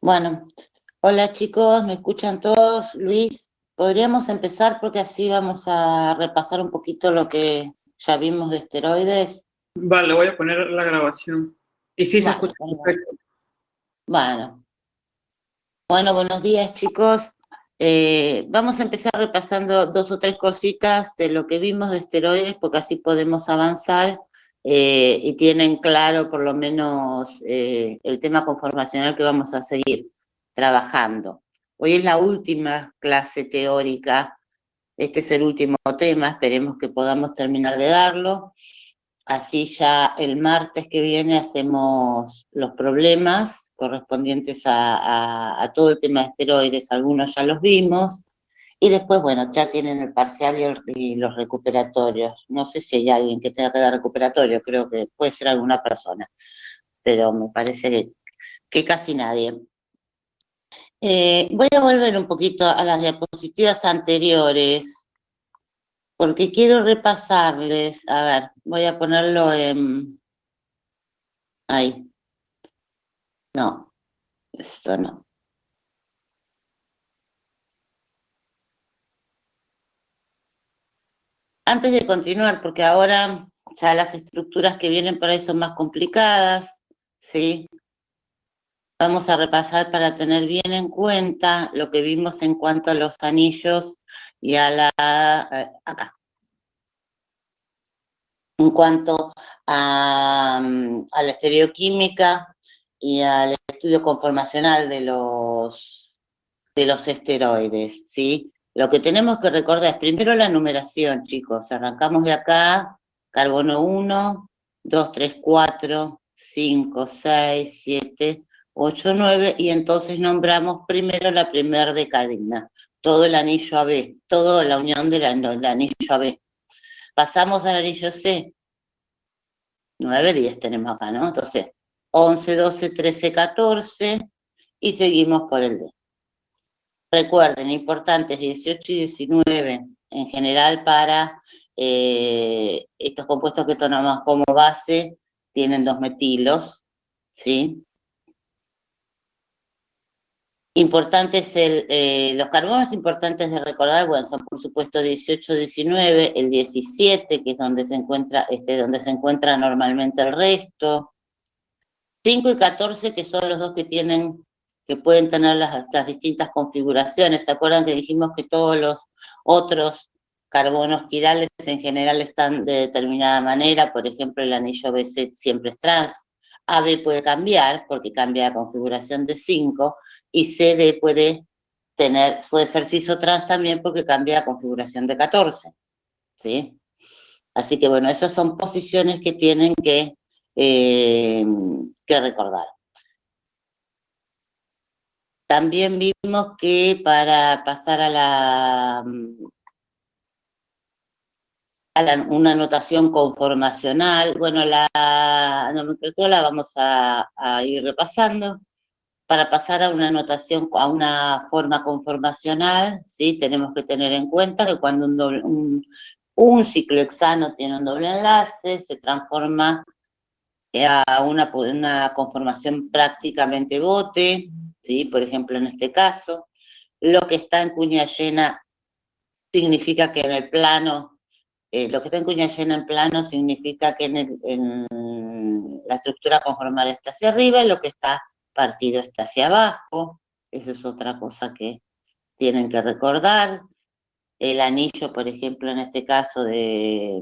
Bueno, hola chicos, ¿me escuchan todos? Luis, podríamos empezar porque así vamos a repasar un poquito lo que ya vimos de esteroides. Vale, voy a poner la grabación. Y sí, se Bueno, escucha perfecto. bueno, buenos días chicos. Vamos a empezar repasando dos o tres cositas de lo que vimos de esteroides porque así podemos avanzar y tienen claro por lo menos el tema conformacional que vamos a seguir trabajando. Hoy es la última clase teórica, este es el último tema, esperemos que podamos terminar de darlo. Así ya el martes que viene hacemos los problemas correspondientes a todo el tema de esteroides, algunos ya los vimos, y después, bueno, ya tienen el parcial y los recuperatorios. No sé si hay alguien que tenga que dar recuperatorio, creo que puede ser alguna persona, pero me parece que casi nadie. Voy a volver un poquito a las diapositivas anteriores, porque quiero repasarles, a ver, voy a ponerlo en... Ahí, no, esto no. Antes de continuar, porque ahora ya las estructuras que vienen por ahí son más complicadas, ¿sí? Vamos a repasar para tener bien en cuenta lo que vimos en cuanto a los anillos y a la... acá. En cuanto a la estereoquímica y al estudio conformacional de los esteroides, ¿sí? Lo que tenemos que recordar es primero la numeración, chicos. Arrancamos de acá, carbono 1, 2, 3, 4, 5, 6, 7, 8, 9, y entonces nombramos primero la primera decadena, todo el anillo AB, toda la unión del anillo AB. Pasamos al anillo C, 9, 10 tenemos acá, ¿no? Entonces, 11, 12, 13, 14, y seguimos por el D. Recuerden, importantes 18 y 19 en general para estos compuestos que tomamos como base, tienen 2 metilos, ¿sí? Importantes, los carbonos importantes de recordar, bueno, son por supuesto 18, 19, el 17, que es donde se encuentra normalmente el resto, 5 y 14, que son los dos que pueden tener las distintas configuraciones. ¿Se acuerdan que dijimos que todos los otros carbonos quirales en general están de determinada manera? Por ejemplo, el anillo BC siempre es trans. AB puede cambiar porque cambia la configuración de 5 y CD puede ser cisotrans también porque cambia la configuración de 14, ¿sí? Así que bueno, esas son posiciones que tienen que recordar. También vimos que para pasar a una notación conformacional, bueno, la nomenclatura la vamos a ir repasando. Para pasar a una notación, a una forma conformacional, ¿sí? Tenemos que tener en cuenta que cuando un ciclohexano tiene un doble enlace, se transforma a una conformación prácticamente bote, ¿sí? Por ejemplo, en este caso, lo que está en cuña llena significa que en el plano, lo que está en cuña llena en plano significa que en la estructura conformal está hacia arriba y lo que está partido está hacia abajo. Eso es otra cosa que tienen que recordar. El anillo, por ejemplo, en este caso de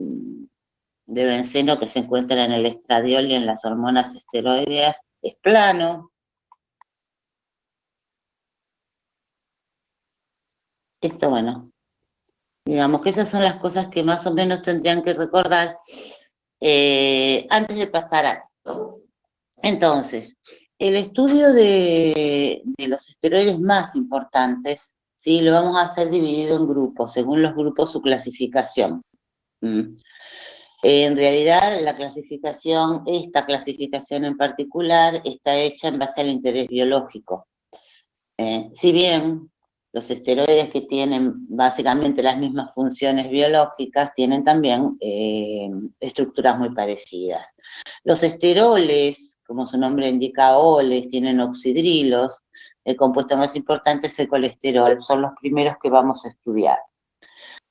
benceno que se encuentra en el estradiol y en las hormonas esteroideas, es plano. Esto, bueno, digamos que esas son las cosas que más o menos tendrían que recordar antes de pasar a... Entonces, el estudio de los esteroides más importantes, ¿sí? Lo vamos a hacer dividido en grupos, según los grupos su clasificación. En realidad, esta clasificación en particular, está hecha en base al interés biológico. Si bien los esteroides que tienen básicamente las mismas funciones biológicas, tienen también estructuras muy parecidas. Los esteroles, como su nombre indica, oles, tienen oxidrilos. El compuesto más importante es el colesterol, son los primeros que vamos a estudiar.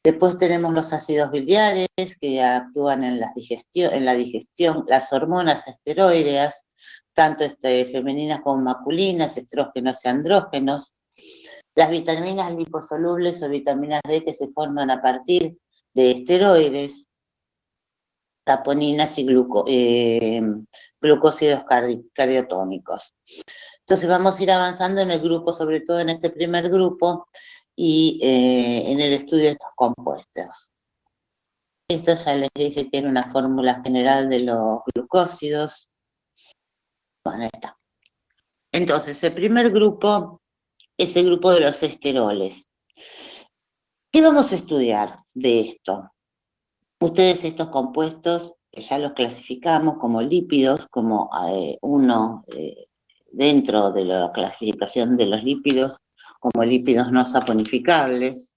Después tenemos los ácidos biliares que actúan en la digestión, las hormonas esteroideas, tanto femeninas como masculinas, estrógenos y andrógenos, las vitaminas liposolubles o vitaminas D que se forman a partir de esteroides, saponinas y glucósidos cardiotónicos. Entonces vamos a ir avanzando en el grupo, sobre todo en este primer grupo, y en el estudio de estos compuestos. Esto ya les dije que era una fórmula general de los glucósidos. Bueno, ahí está. Entonces, el primer grupo es el grupo de los esteroles. ¿Qué vamos a estudiar de esto? Ustedes estos compuestos ya los clasificamos como lípidos, como uno dentro de la clasificación de los lípidos, como lípidos no saponificables.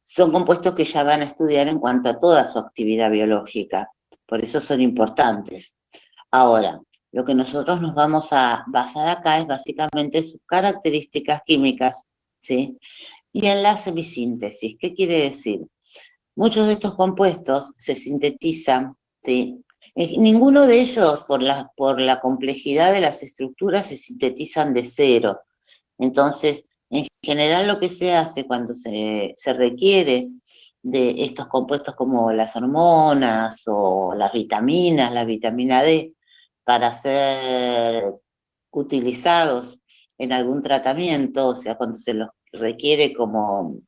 Son compuestos que ya van a estudiar en cuanto a toda su actividad biológica, por eso son importantes. Ahora, lo que nosotros nos vamos a basar acá es básicamente sus características químicas, ¿sí? Y en la semisíntesis. ¿Qué quiere decir? Muchos de estos compuestos se sintetizan, ¿sí? Ninguno de ellos, por la complejidad de las estructuras, se sintetizan de cero. Entonces, en general lo que se hace cuando se requiere de estos compuestos como las hormonas o las vitaminas, la vitamina D, para ser utilizados en algún tratamiento, o sea, cuando se los requiere como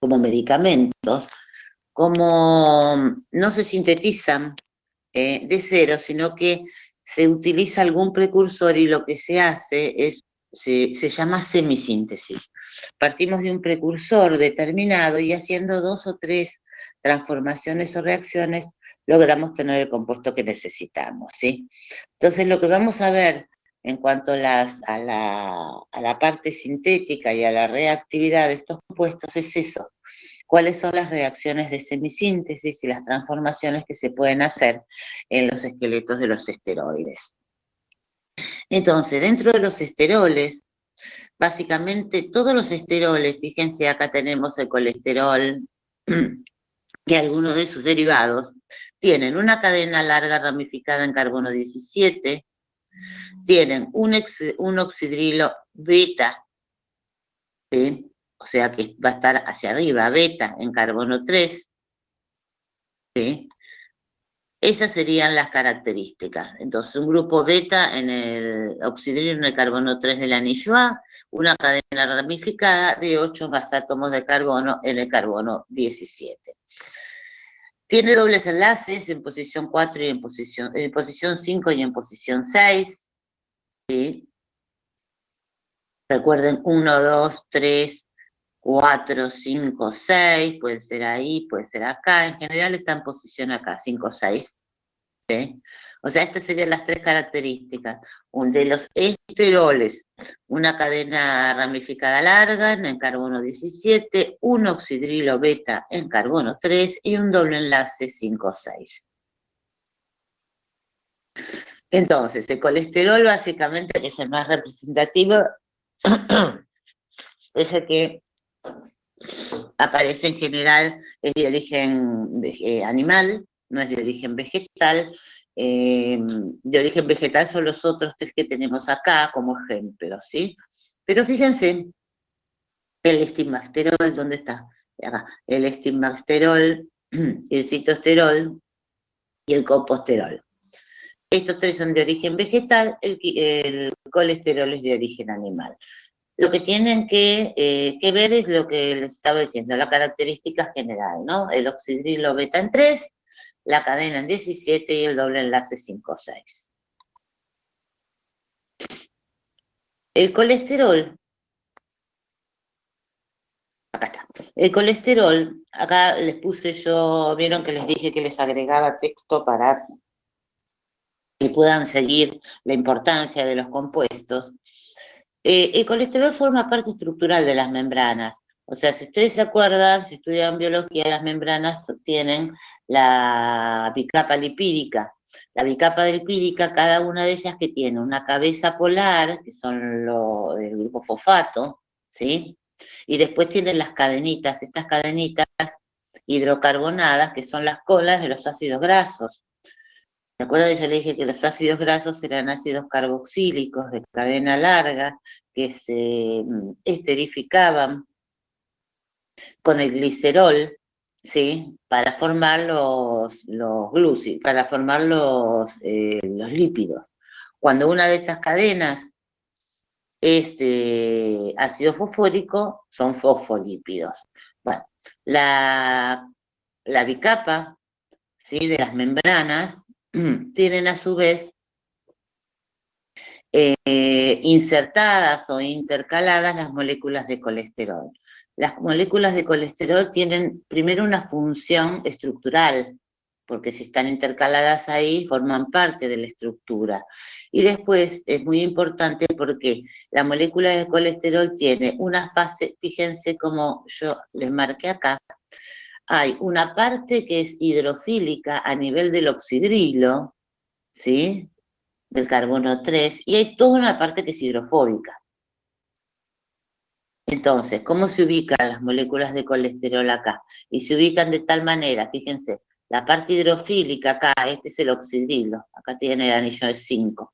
medicamentos, como no se sintetizan de cero, sino que se utiliza algún precursor y lo que se hace es, se llama semisíntesis. Partimos de un precursor determinado y haciendo 2 o 3 transformaciones o reacciones logramos tener el compuesto que necesitamos, ¿sí? Entonces lo que vamos a ver en cuanto a la parte sintética y a la reactividad de estos compuestos es eso. ¿Cuáles son las reacciones de semisíntesis y las transformaciones que se pueden hacer en los esqueletos de los esteroides? Entonces, dentro de los esteroles, básicamente todos los esteroles, fíjense, acá tenemos el colesterol, que algunos de sus derivados tienen una cadena larga ramificada en carbono 17, tienen un oxidrilo beta, ¿sí? O sea que va a estar hacia arriba, beta en carbono 3, ¿sí? Esas serían las características. Entonces, un grupo beta en el oxidrilo en el carbono 3 del anillo A, una cadena ramificada de 8 más átomos de carbono en el carbono 17. Tiene dobles enlaces en posición 4 y en posición 5 y en posición 6. ¿Sí? Recuerden 1, 2, 3, 4, 5, 6, puede ser ahí, puede ser acá. En general está en posición acá, 5, 6. ¿Sí? O sea, estas serían las 3 características. De los esteroles, una cadena ramificada larga en el carbono 17, un oxidrilo beta en carbono 3 y un doble enlace 5,6. Entonces, el colesterol básicamente, que es el más representativo, es el que aparece en general, es de origen animal, no es de origen vegetal. De origen vegetal son los otros 3 que tenemos acá como ejemplo, ¿sí? Pero fíjense, el estigmasterol, ¿dónde está? Acá. El estigmasterol, el citosterol y el coposterol. Estos 3 son de origen vegetal, el colesterol es de origen animal. Lo que tienen que ver es lo que les estaba diciendo, la característica general, ¿no? El oxidrilo beta en 3, la cadena en 17 y el doble enlace 5,6. El colesterol, acá está. El colesterol, acá les puse yo, vieron que les dije que les agregaba texto para que puedan seguir la importancia de los compuestos. El colesterol forma parte estructural de las membranas. O sea, si ustedes se acuerdan, si estudian biología, las membranas tienen la bicapa lipídica. La bicapa lipídica, cada una de ellas que tiene una cabeza polar, que son el grupo fosfato, ¿sí? Y después tienen las cadenitas, estas cadenitas hidrocarbonadas, que son las colas de los ácidos grasos. ¿Se acuerdan que yo le dije que los ácidos grasos eran ácidos carboxílicos de cadena larga que se esterificaban con el glicerol, ¿sí? Para formar los glúcidos, para formar los lípidos. Cuando una de esas cadenas es de ácido fosfórico, son fosfolípidos. Bueno, la bicapa, ¿sí? De las membranas tienen a su vez insertadas o intercaladas las moléculas de colesterol. Las moléculas de colesterol tienen primero una función estructural, porque si están intercaladas ahí forman parte de la estructura. Y después es muy importante porque la molécula de colesterol tiene una fase, fíjense como yo les marqué acá, hay una parte que es hidrofílica a nivel del oxidrilo, ¿sí? Del carbono 3, y hay toda una parte que es hidrofóbica. Entonces, ¿cómo se ubican las moléculas de colesterol acá? Y se ubican de tal manera, fíjense, la parte hidrofílica acá, este es el oxidrilo, acá tiene el anillo de 5,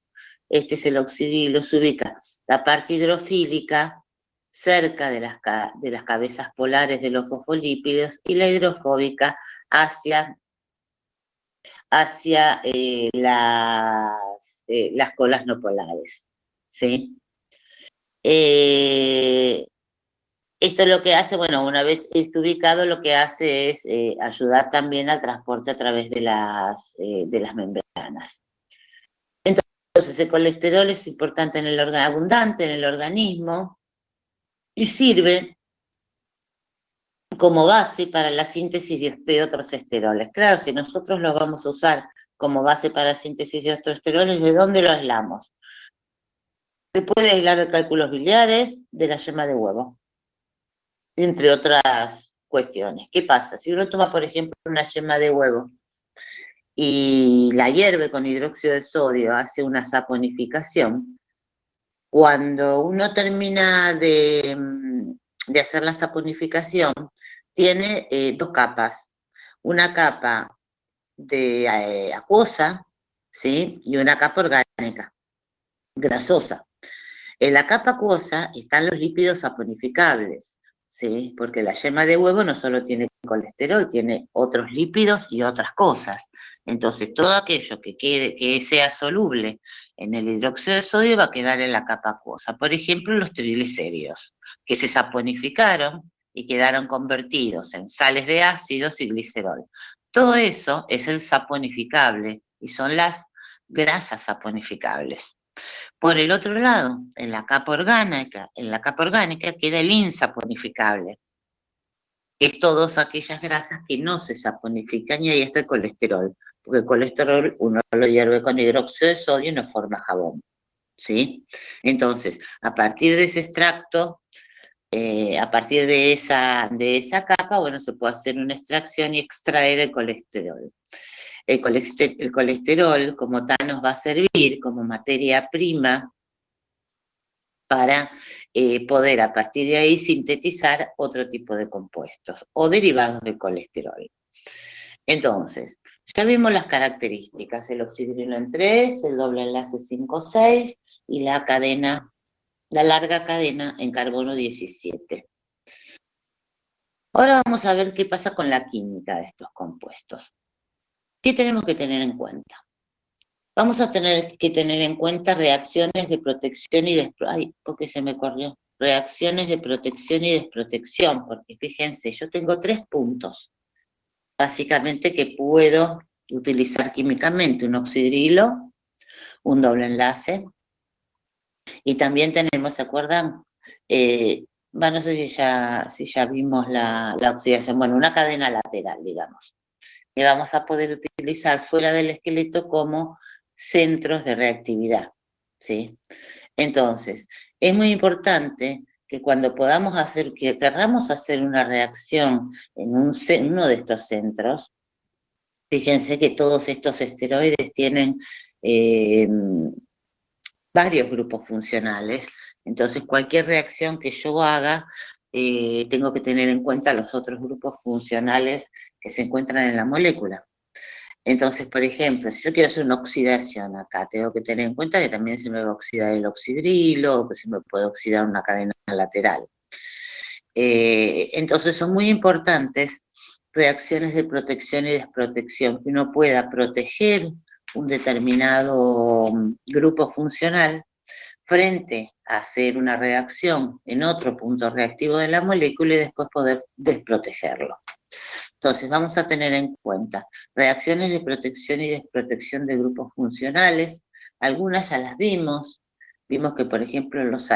este es el oxidrilo, se ubica la parte hidrofílica cerca de las cabezas polares de los fosfolípidos y la hidrofóbica hacia las colas no polares, ¿sí? Esto lo que hace, bueno, una vez está ubicado, lo que hace es ayudar también al transporte a través de las membranas. Entonces, el colesterol es importante abundante en el organismo y sirve como base para la síntesis de otros esteroles. Claro, si nosotros los vamos a usar como base para la síntesis de otros esteroles, ¿de dónde lo aislamos? Se puede aislar de cálculos biliares, de la yema de huevo, entre otras cuestiones. ¿Qué pasa? Si uno toma, por ejemplo, una yema de huevo y la hierve con hidróxido de sodio, hace una saponificación, cuando uno termina de hacer la saponificación, tiene dos capas. Una capa de acuosa, ¿sí? Y una capa orgánica, grasosa. En la capa acuosa están los lípidos saponificables, ¿sí? Porque la yema de huevo no solo tiene colesterol, tiene otros lípidos y otras cosas. Entonces, todo aquello que sea soluble en el hidróxido de sodio va a quedar en la capa acuosa. Por ejemplo, los triglicéridos, que se saponificaron y quedaron convertidos en sales de ácidos y glicerol. Todo eso es el saponificable y son las grasas saponificables. Por el otro lado, en la capa orgánica queda el insaponificable, que es todas aquellas grasas que no se saponifican, y ahí está el colesterol, porque el colesterol uno lo hierve con hidróxido de sodio y no forma jabón, ¿sí? Entonces, a partir de ese extracto, a partir de esa capa, bueno, se puede hacer una extracción y extraer el colesterol. El colesterol como tal nos va a servir como materia prima para poder a partir de ahí sintetizar otro tipo de compuestos o derivados del colesterol. Entonces, ya vimos las características, el oxidrilo en 3, el doble enlace 5,6 y la larga cadena en carbono 17. Ahora vamos a ver qué pasa con la química de estos compuestos. ¿Qué tenemos que tener en cuenta? Vamos a tener que tener en cuenta reacciones de protección y porque se me corrió. Reacciones de protección y desprotección, porque fíjense, yo tengo 3 puntos, básicamente, que puedo utilizar químicamente: un oxidrilo, un doble enlace, y también tenemos, ¿se acuerdan? No sé si ya vimos la oxidación, bueno, una cadena lateral, digamos, que vamos a poder utilizar fuera del esqueleto como centros de reactividad, ¿sí? Entonces, es muy importante que cuando querramos hacer una reacción en uno de estos centros, Fíjense que todos estos esteroides tienen varios grupos funcionales, entonces cualquier reacción que yo haga, tengo que tener en cuenta los otros grupos funcionales que se encuentran en la molécula. Entonces, por ejemplo, si yo quiero hacer una oxidación acá, tengo que tener en cuenta que también se me va a oxidar el oxidrilo, o que se me puede oxidar una cadena lateral. Entonces son muy importantes reacciones de protección y desprotección, que uno pueda proteger un determinado grupo funcional frente a hacer una reacción en otro punto reactivo de la molécula y después poder desprotegerlo. Entonces vamos a tener en cuenta reacciones de protección y desprotección de grupos funcionales. Algunas ya las vimos. Vimos que, por ejemplo, los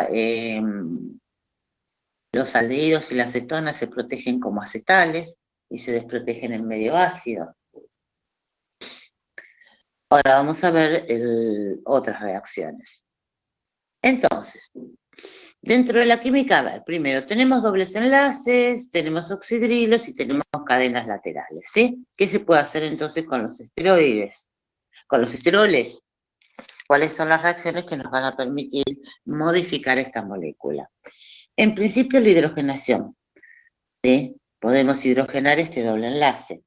aldehídos y las cetonas se protegen como acetales y se desprotegen en medio ácido. Ahora vamos a ver otras reacciones. Entonces, dentro de la química, a ver, primero tenemos dobles enlaces, tenemos oxidrilos y tenemos cadenas laterales, ¿sí? ¿Qué se puede hacer entonces con los esteroides? Con los esteroles, ¿cuáles son las reacciones que nos van a permitir modificar esta molécula? En principio, la hidrogenación, ¿sí? Podemos hidrogenar este doble enlace.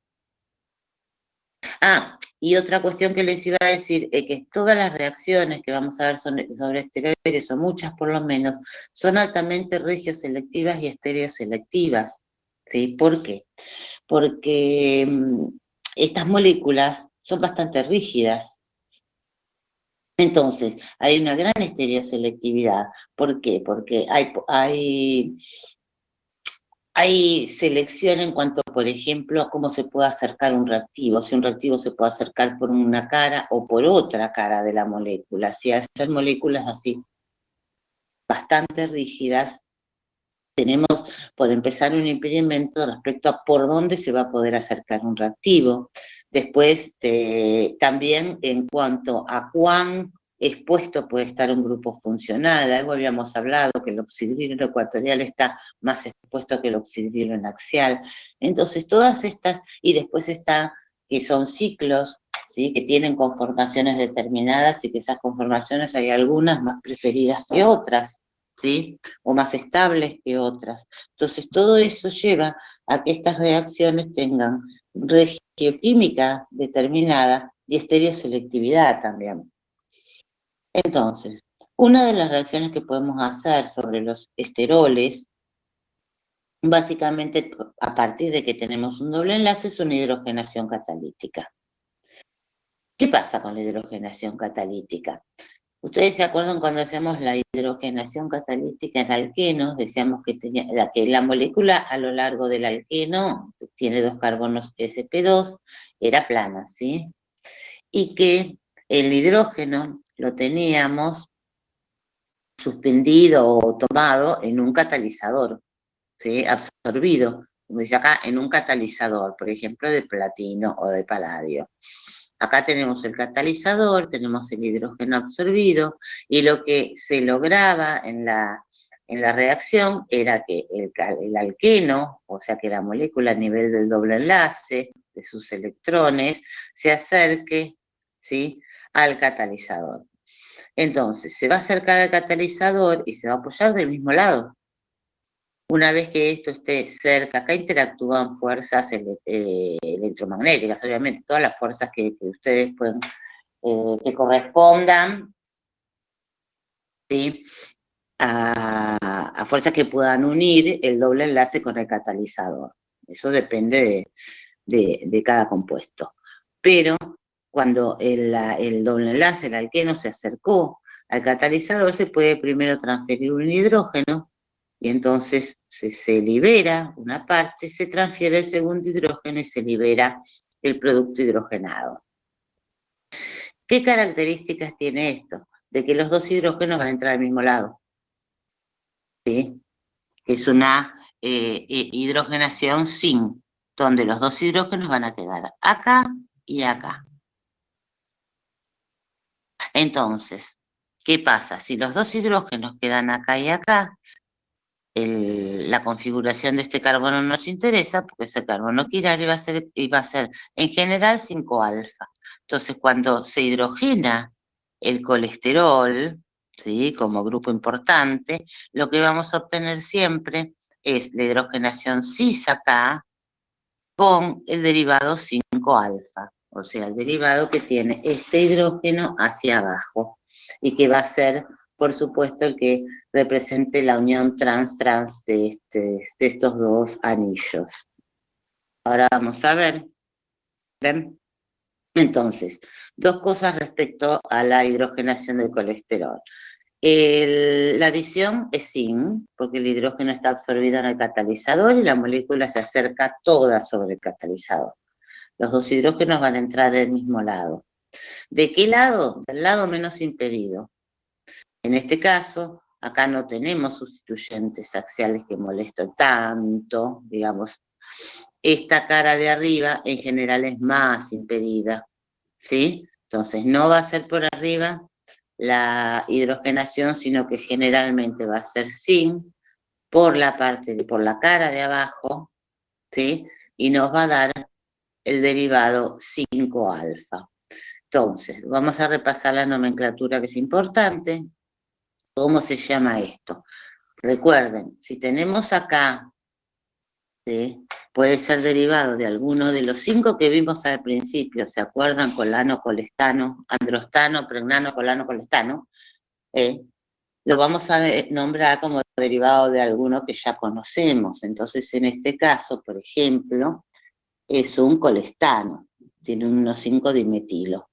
Ah, y otra cuestión que les iba a decir es que todas las reacciones que vamos a ver sobre esteroides, o muchas por lo menos, son altamente regioselectivas y estereoselectivas, ¿sí? ¿Por qué? Porque estas moléculas son bastante rígidas. Entonces, hay una gran estereoselectividad. ¿Por qué? Porque hay selección en cuanto, por ejemplo, a cómo se puede acercar un reactivo, si un reactivo se puede acercar por una cara o por otra cara de la molécula. Si hacen moléculas así bastante rígidas, tenemos, por empezar, un impedimento respecto a por dónde se va a poder acercar un reactivo. Después, también en cuanto a cuán expuesto puede estar un grupo funcional. Algo habíamos hablado, que el oxidrilo ecuatorial está más expuesto que el oxidrilo axial. Entonces, todas estas, y después está que son ciclos, ¿sí? Que tienen conformaciones determinadas y que esas conformaciones hay algunas más preferidas que otras, ¿sí? O más estables que otras. Entonces, todo eso lleva a que estas reacciones tengan regioquímica determinada y estereoselectividad también. Entonces, una de las reacciones que podemos hacer sobre los esteroles, básicamente a partir de que tenemos un doble enlace, es una hidrogenación catalítica. ¿Qué pasa con la hidrogenación catalítica? Ustedes se acuerdan cuando hacemos la hidrogenación catalítica en alquenos, decíamos que la molécula a lo largo del alqueno tiene 2 carbonos sp2, era plana, ¿sí? Y que el hidrógeno lo teníamos suspendido o tomado en un catalizador, ¿sí? Absorbido, como dice acá, en un catalizador, por ejemplo, de platino o de paladio. Acá tenemos el catalizador, tenemos el hidrógeno absorbido, y lo que se lograba en la reacción era que el alqueno, o sea que la molécula a nivel del doble enlace de sus electrones, se acerque, ¿sí?, al catalizador. Entonces, se va a acercar al catalizador y se va a apoyar del mismo lado. Una vez que esto esté cerca, acá interactúan fuerzas electromagnéticas, obviamente, todas las fuerzas que ustedes pueden, que correspondan, ¿sí?, a fuerzas que puedan unir el doble enlace con el catalizador. Eso depende de cada compuesto. Pero cuando el doble enlace, el alqueno, se acercó al catalizador, se puede primero transferir un hidrógeno, y entonces se libera una parte, se transfiere el segundo hidrógeno y se libera el producto hidrogenado. ¿Qué características tiene esto? De que los dos hidrógenos van a entrar al mismo lado, ¿sí? Es una hidrogenación sin, donde los dos hidrógenos van a quedar acá y acá. Entonces, ¿qué pasa? Si los dos hidrógenos quedan acá y acá, la configuración de este carbono nos interesa, porque ese carbono quiral iba a ser en general 5-alfa. Entonces, cuando se hidrogena el colesterol, ¿sí?, como grupo importante, lo que vamos a obtener siempre es la hidrogenación cis acá con el derivado 5-alfa, o sea, el derivado que tiene este hidrógeno hacia abajo y que va a ser, por supuesto, el que represente la unión trans-trans de estos dos anillos. Ahora vamos a ver, ¿ven? Entonces, dos cosas respecto a la hidrogenación del colesterol. La adición es sin, porque el hidrógeno está absorbido en el catalizador y la molécula se acerca toda sobre el catalizador. Los dos hidrógenos van a entrar del mismo lado. ¿De qué lado? Del lado menos impedido. En este caso, acá no tenemos sustituyentes axiales que molesten tanto, digamos. Esta cara de arriba en general es más impedida, ¿sí? Entonces no va a ser por arriba la hidrogenación, sino que generalmente va a ser sin por la cara de abajo, ¿sí? Y nos va a dar el derivado 5-alfa. Entonces, vamos a repasar la nomenclatura que es importante. ¿Cómo se llama esto? Recuerden, si tenemos acá, ¿sí?, puede ser derivado de alguno de los 5 que vimos al principio, ¿se acuerdan? Colano, colestano, androstano, pregnano, colano, colestano. Lo vamos a nombrar como derivado de alguno que ya conocemos. Entonces, en este caso, por ejemplo, es un colestano, tiene unos 5 dimetilo,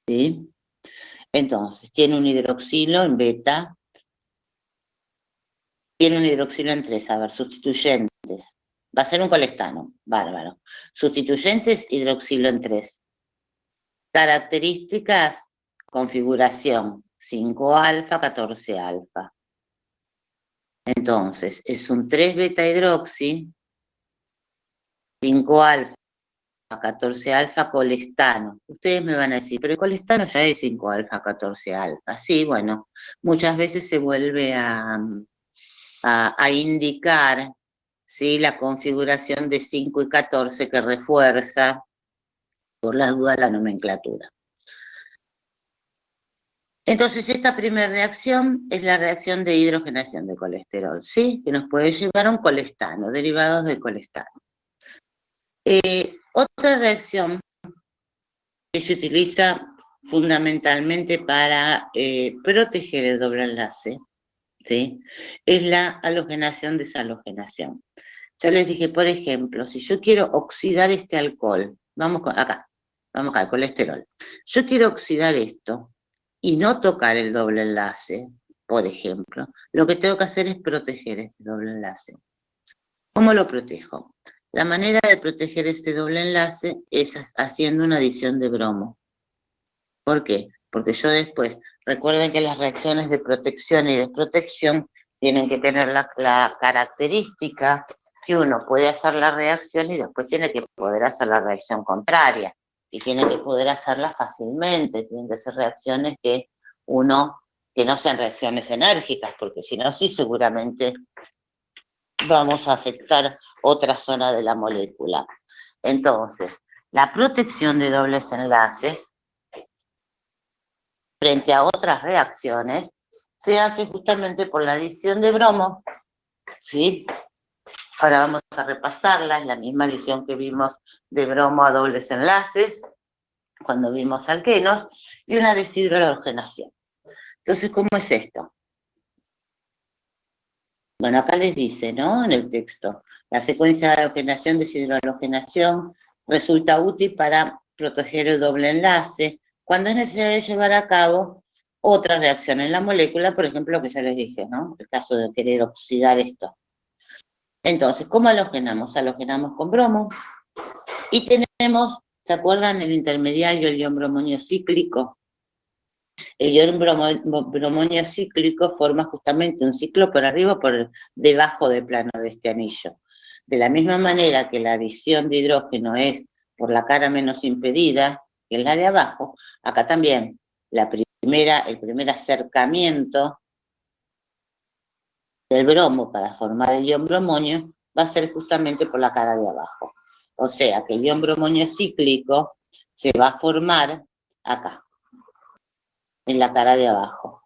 ¿sí? Entonces, tiene un hidroxilo en beta, tiene un hidroxilo en 3, a ver, sustituyentes. Va a ser un colestano, bárbaro. Sustituyentes, hidroxilo en 3. Características, configuración, 5-alfa, 14-alfa. Entonces, es un 3-beta hidroxi, 5-alfa, 14-alfa colestano. Ustedes me van a decir, pero el colestano ya es 5-alfa, 14-alfa. Sí, bueno, muchas veces se vuelve a indicar, ¿sí?, la configuración de 5 y 14 que refuerza, por las dudas, la nomenclatura. Entonces, esta primera reacción es la reacción de hidrogenación de colesterol, ¿sí?, que nos puede llevar a un colestano, derivados del colestano. Otra reacción que se utiliza fundamentalmente para proteger el doble enlace, ¿sí?, es la halogenación-deshalogenación. Yo les dije, por ejemplo, si yo quiero oxidar este alcohol, vamos acá, el colesterol. Yo quiero oxidar esto y no tocar el doble enlace, por ejemplo, lo que tengo que hacer es proteger este doble enlace. ¿Cómo lo protejo? La manera de proteger este doble enlace es haciendo una adición de bromo. ¿Por qué? Porque yo después, recuerden que las reacciones de protección y desprotección tienen que tener la característica que uno puede hacer la reacción y después tiene que poder hacer la reacción contraria. Y tiene que poder hacerla fácilmente, tienen que ser reacciones que no sean reacciones enérgicas, porque si no, sí, seguramente vamos a afectar otra zona de la molécula. Entonces, la protección de dobles enlaces frente a otras reacciones se hace justamente por la adición de bromo, ¿sí? Ahora vamos a repasarla, es la misma adición que vimos de bromo a dobles enlaces, cuando vimos alquenos, y una deshidrohalogenación. Entonces, ¿cómo es esto? Bueno, acá les dice, ¿no?, en el texto, la secuencia de halogenación, deshidrohalogenación resulta útil para proteger el doble enlace cuando es necesario llevar a cabo otra reacción en la molécula, por ejemplo, lo que ya les dije, ¿no?, el caso de querer oxidar esto. Entonces, ¿cómo halogenamos? Halogenamos con bromo y tenemos, ¿se acuerdan el intermediario, el ion bromonio cíclico? El ion bromonio cíclico forma justamente un ciclo por arriba o por debajo del plano de este anillo. De la misma manera que la adición de hidrógeno es por la cara menos impedida, que es la de abajo, acá también el primer acercamiento del bromo para formar el ion bromonio va a ser justamente por la cara de abajo. O sea que el ion bromonio cíclico se va a formar acá, en la cara de abajo.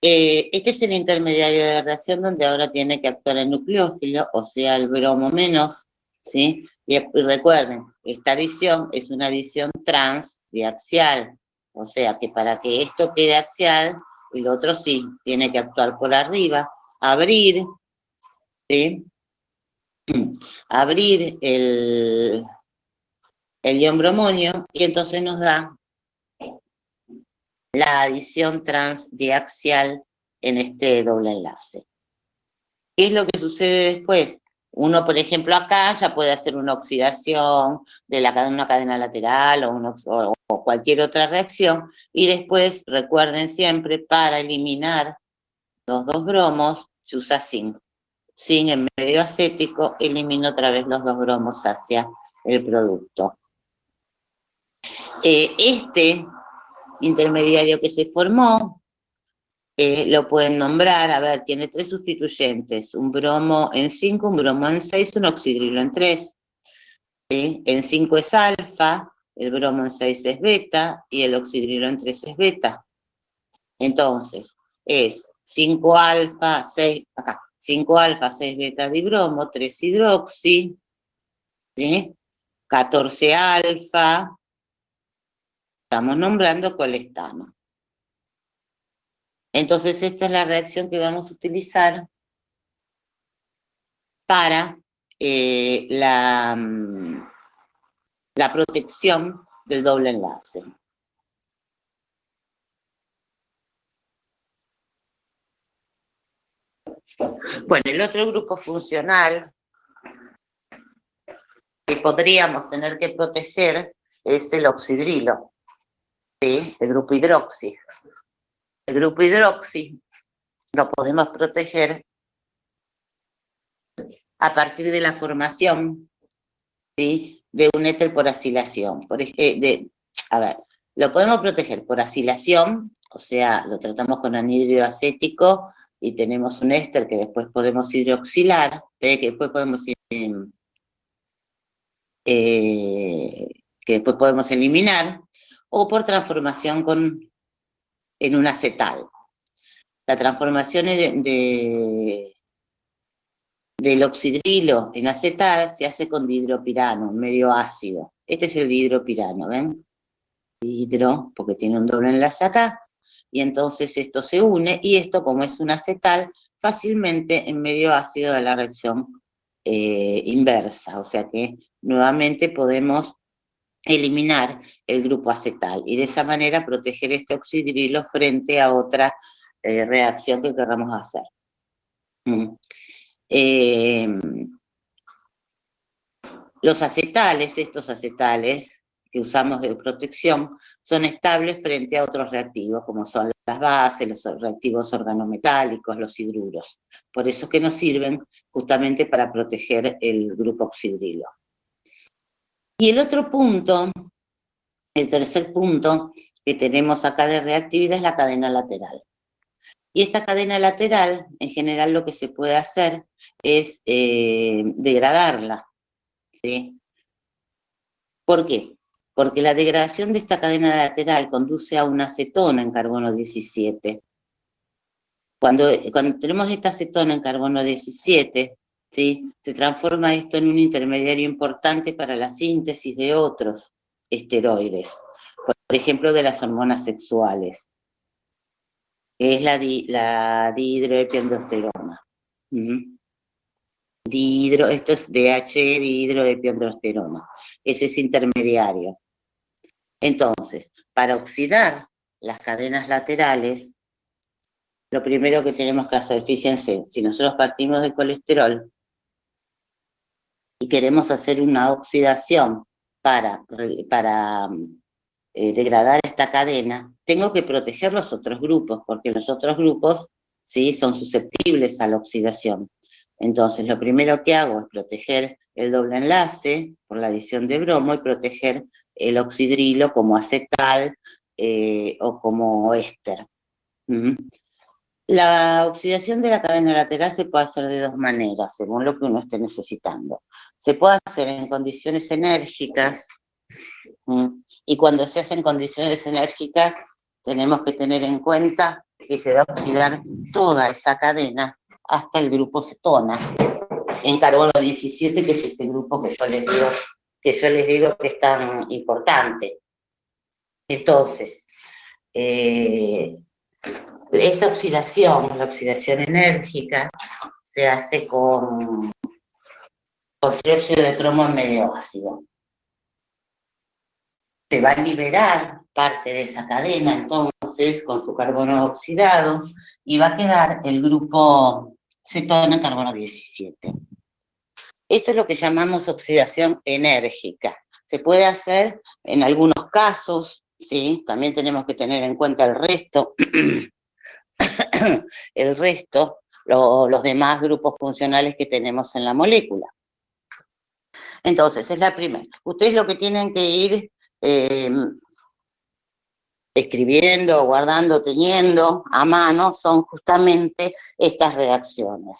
Este es el intermediario de reacción donde ahora tiene que actuar el nucleófilo, o sea, el bromo menos, ¿sí? Y recuerden, esta adición es una adición transdiaxial, o sea que para que esto quede axial, el otro sí, tiene que actuar por arriba, abrir, ¿sí? Abrir el ion bromonio y entonces nos da la adición transdiaxial en este doble enlace. ¿Qué es lo que sucede después? Uno, por ejemplo, acá ya puede hacer una oxidación de una cadena lateral o cualquier otra reacción, y después, recuerden siempre, para eliminar los dos bromos, se usa zinc. Zinc en medio acético elimina otra vez los dos bromos hacia el producto. Este intermediario que se formó, lo pueden nombrar, a ver, tiene 3 sustituyentes, un bromo en 5, un bromo en 6, un oxidrilo en 3. ¿Sí? En 5 es alfa, el bromo en 6 es beta y el oxidrilo en 3 es beta. Entonces, es 5 alfa, 6, acá, 5 alfa, 6 beta dibromo, 3 hidroxi, ¿sí? 14 alfa, estamos nombrando colestano. Entonces, esta es la reacción que vamos a utilizar para la protección del doble enlace. Bueno, el otro grupo funcional que podríamos tener que proteger es el oxidrilo, ¿sí? El grupo hidroxi. El grupo hidroxi lo podemos proteger a partir de la formación, ¿sí? De un éter por acilación. A ver, lo podemos proteger por acilación, o sea, lo tratamos con anhídrido acético y tenemos un éster que después podemos hidroxilar, que después podemos eliminar, o por transformación en un acetal. La transformación del oxidrilo en acetal se hace con dihidropirano, medio ácido. Este es el dihidropirano, ¿ven? Dihidro, porque tiene un doble enlace acá, y entonces esto se une, y esto, como es un acetal, fácilmente en medio ácido da la reacción inversa, o sea que nuevamente podemos eliminar el grupo acetal y de esa manera proteger este oxidrilo frente a otra reacción que queramos hacer. Los acetales, estos acetales que usamos de protección, son estables frente a otros reactivos, como son las bases, los reactivos organometálicos, los hidruros. Por eso que nos sirven justamente para proteger el grupo oxidrilo. Y el otro punto, el tercer punto que tenemos acá de reactividad es la cadena lateral. Y esta cadena lateral, en general lo que se puede hacer es degradarla, ¿sí? ¿Por qué? Porque la degradación de esta cadena lateral conduce a una acetona en carbono 17. Cuando tenemos esta acetona en carbono 17, ¿sí? Se transforma esto en un intermediario importante para la síntesis de otros esteroides, por ejemplo, de las hormonas sexuales, que es la dihidroepiandrosterona. Esto es DHE, dihidroepiandrosterona. Ese es intermediario. Entonces, para oxidar las cadenas laterales, lo primero que tenemos que hacer, fíjense, si nosotros partimos de colesterol y queremos hacer una oxidación para degradar esta cadena, tengo que proteger los otros grupos, porque los otros grupos, ¿sí?, son susceptibles a la oxidación. Entonces, lo primero que hago es proteger el doble enlace por la adición de bromo y proteger el oxidrilo como acetal o como éster. La oxidación de la cadena lateral se puede hacer de dos maneras, según lo que uno esté necesitando. Se puede hacer en condiciones enérgicas, y cuando se hace en condiciones enérgicas, tenemos que tener en cuenta que se va a oxidar toda esa cadena hasta el grupo cetona, en carbono 17, que es ese grupo que yo les digo que es tan importante. Entonces, esa oxidación, la oxidación enérgica, se hace con trióxido de cromo en medio ácido. Se va a liberar parte de esa cadena, entonces, con su carbono oxidado, y va a quedar el grupo cetona en carbono 17. Eso es lo que llamamos oxidación enérgica. Se puede hacer en algunos casos, ¿sí? También tenemos que tener en cuenta el resto, los demás grupos funcionales que tenemos en la molécula. Entonces, es la primera. Ustedes lo que tienen que ir escribiendo, guardando, teniendo a mano son justamente estas reacciones.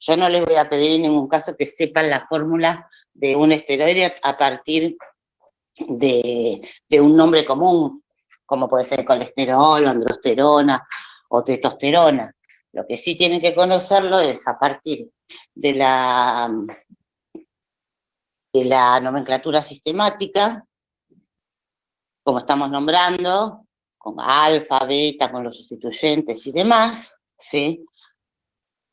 Yo no les voy a pedir en ningún caso que sepan la fórmula de un esteroide a partir de un nombre común, como puede ser colesterol, o androsterona o testosterona. Lo que sí tienen que conocerlo es a partir de la nomenclatura sistemática, como estamos nombrando, con alfa, beta, con los sustituyentes y demás, ¿sí?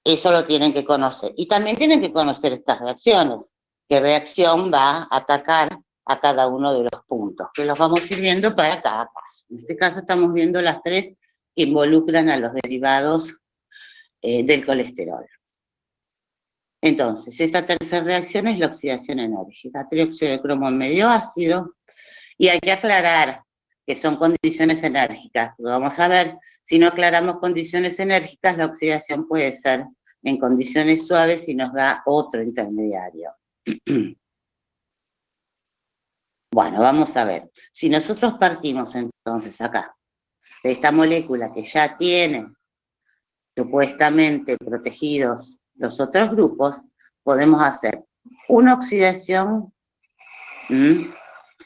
Eso lo tienen que conocer. Y también tienen que conocer estas reacciones, qué reacción va a atacar a cada uno de los puntos, que los vamos a ir viendo para cada paso. En este caso estamos viendo las tres que involucran a los derivados del colesterol. Entonces, esta tercera reacción es la oxidación enérgica, trióxido de cromo en medio ácido, y hay que aclarar que son condiciones enérgicas. Lo vamos a ver, si no aclaramos condiciones enérgicas, la oxidación puede ser en condiciones suaves y nos da otro intermediario. Bueno, vamos a ver. Si nosotros partimos entonces acá de esta molécula que ya tiene supuestamente protegidos los otros grupos, podemos hacer una oxidación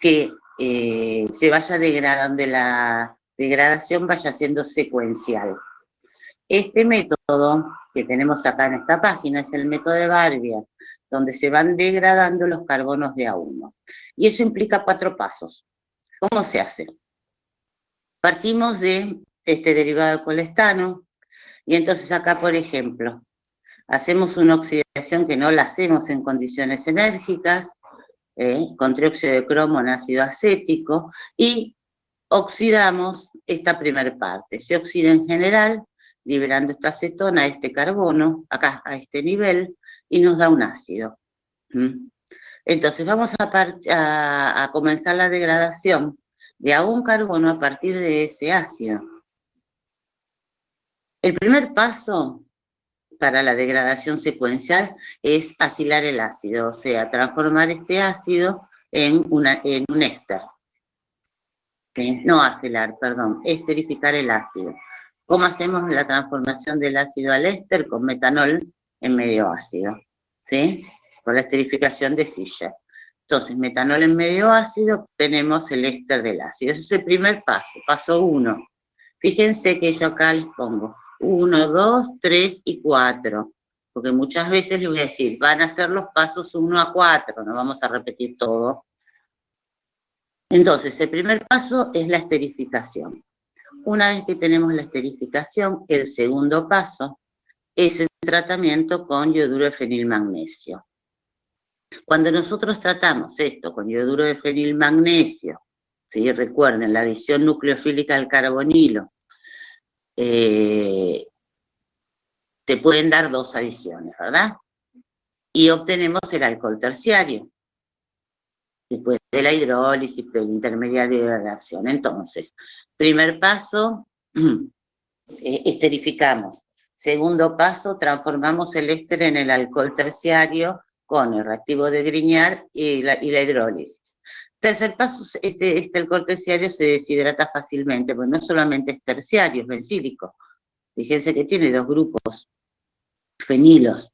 que se vaya degradando, la degradación vaya siendo secuencial. Este método que tenemos acá en esta página es el método de Barbier, donde se van degradando los carbonos de A1. Y eso implica 4 pasos. ¿Cómo se hace? Partimos de este derivado de colestano, y entonces acá, por ejemplo, hacemos una oxidación que no la hacemos en condiciones enérgicas, con trióxido de cromo en ácido acético, y oxidamos esta primera parte. Se oxida en general, liberando esta acetona, este carbono, acá a este nivel, y nos da un ácido. Entonces vamos a comenzar la degradación de a un carbono a partir de ese ácido. El primer paso para la degradación secuencial es acilar el ácido, o sea, transformar este ácido en un éster. ¿Sí? No acilar, perdón, esterificar el ácido. ¿Cómo hacemos la transformación del ácido al éster? Con metanol en medio ácido, ¿sí? Por la esterificación de Fischer. Entonces, metanol en medio ácido, obtenemos el éster del ácido. Ese es el primer paso, paso 1. Fíjense que yo acá les pongo 1, 2, 3 y 4, porque muchas veces les voy a decir, van a ser los pasos 1 a 4, no vamos a repetir todo. Entonces, el primer paso es la esterificación. Una vez que tenemos la esterificación, el segundo paso es el tratamiento con yoduro de fenilmagnesio. Cuando nosotros tratamos esto con yoduro de fenilmagnesio, ¿sí? Recuerden, la adición nucleofílica al carbonilo, se pueden dar 2 adiciones, ¿verdad? Y obtenemos el alcohol terciario, después de la hidrólisis, del intermediario de la reacción. Entonces, primer paso, esterificamos. Segundo paso, transformamos el éster en el alcohol terciario con el reactivo de Grignard y la hidrólisis. Tercer paso, este alcohol terciario se deshidrata fácilmente, porque no solamente es terciario, es bencílico. Fíjense que tiene 2 grupos fenilos.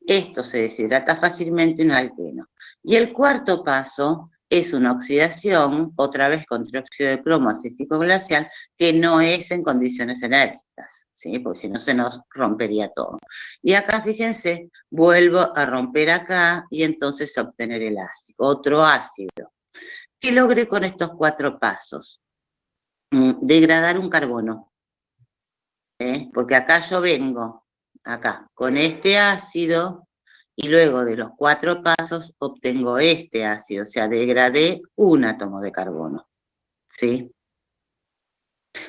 Esto se deshidrata fácilmente en un alqueno. Y el cuarto paso es una oxidación, otra vez con trióxido de plomo acético glacial, que no es en condiciones enérgicas, ¿sí? Porque si no se nos rompería todo. Y acá, fíjense, vuelvo a romper acá y entonces a obtener el ácido, otro ácido. ¿Qué logré con estos 4 pasos? Degradar un carbono. Porque acá yo vengo, acá, con este ácido, y luego de los 4 pasos obtengo este ácido, o sea, degradé un átomo de carbono, ¿sí?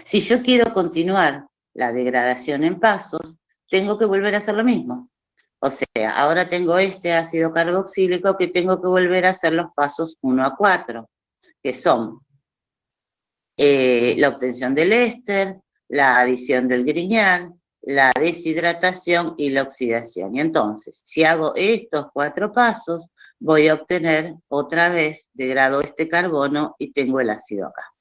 Si yo quiero continuar la degradación en pasos, tengo que volver a hacer lo mismo. O sea, ahora tengo este ácido carboxílico que tengo que volver a hacer los pasos 1 a 4, que son la obtención del éster, la adición del Grignard, la deshidratación y la oxidación. Y entonces, si hago estos 4 pasos, voy a obtener otra vez, degrado este carbono y tengo el ácido acá.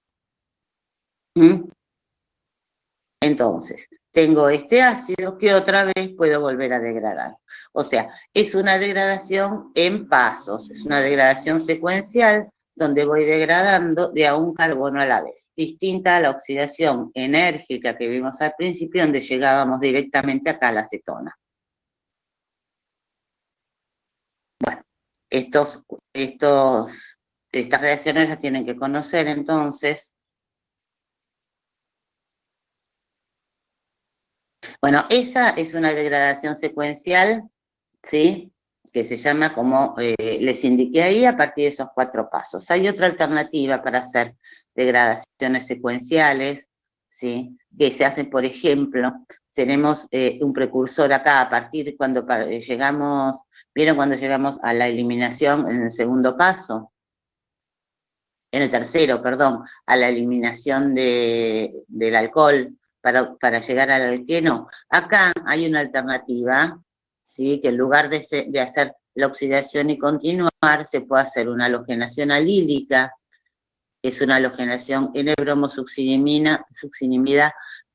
Entonces, tengo este ácido que otra vez puedo volver a degradar. O sea, es una degradación en pasos, es una degradación secuencial donde voy degradando de a un carbono a la vez, distinta a la oxidación enérgica que vimos al principio, donde llegábamos directamente acá a la acetona. Bueno, estas reacciones las tienen que conocer entonces. Bueno, esa es una degradación secuencial, ¿sí? Que se llama, como les indiqué ahí, a partir de esos 4 pasos. Hay otra alternativa para hacer degradaciones secuenciales, ¿sí? Que se hacen, por ejemplo, tenemos un precursor acá, a partir de cuando llegamos, ¿vieron cuando llegamos a la eliminación en el segundo paso? En el tercero, perdón, a la eliminación del alcohol para llegar al alqueno. Acá hay una alternativa, ¿sí? Que en lugar de hacer la oxidación y continuar, se puede hacer una halogenación alílica, que es una halogenación N-bromosuccinimida.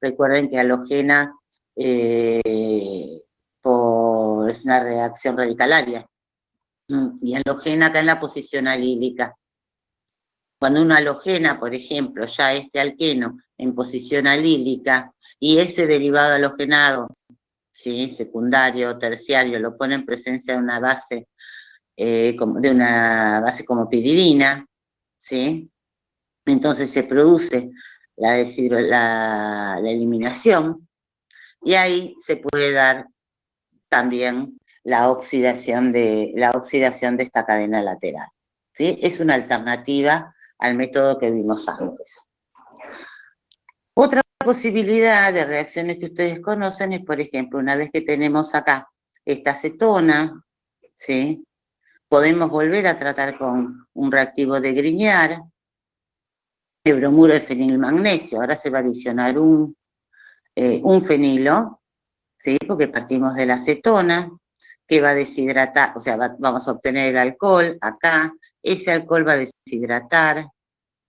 Recuerden que halogena es una reacción radicalaria. Y halogena acá en la posición alílica. Cuando uno halogena, por ejemplo, ya este alqueno en posición alílica y ese derivado halogenado, ¿sí? Secundario o terciario, lo pone en presencia de una base, como piridina, ¿sí? Entonces se produce la eliminación y ahí se puede dar también la oxidación de esta cadena lateral, ¿sí? Es una alternativa al método que vimos antes. Otra posibilidad de reacciones que ustedes conocen es, por ejemplo, una vez que tenemos acá esta acetona, ¿sí? Podemos volver a tratar con un reactivo de Grignard, el bromuro de fenilmagnesio. Ahora se va a adicionar un fenilo, ¿sí? Porque partimos de la acetona, que va a deshidratar, o sea, vamos a obtener el alcohol acá, ese alcohol va a deshidratar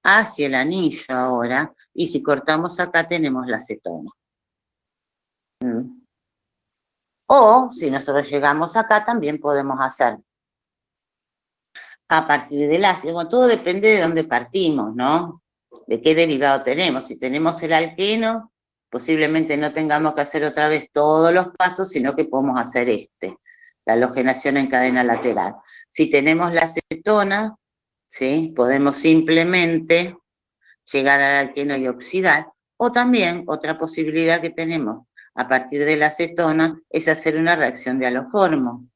hacia el anillo ahora, y si cortamos acá tenemos la acetona. O, si nosotros llegamos acá, también podemos hacer a partir del ácido. Bueno, todo depende de dónde partimos, ¿no? De qué derivado tenemos. Si tenemos el alqueno, posiblemente no tengamos que hacer otra vez todos los pasos, sino que podemos hacer la halogenación en cadena lateral. Si tenemos la acetona, ¿sí? Podemos simplemente llegar al alqueno y oxidar, o también otra posibilidad que tenemos a partir de la acetona es hacer una reacción de haloformo,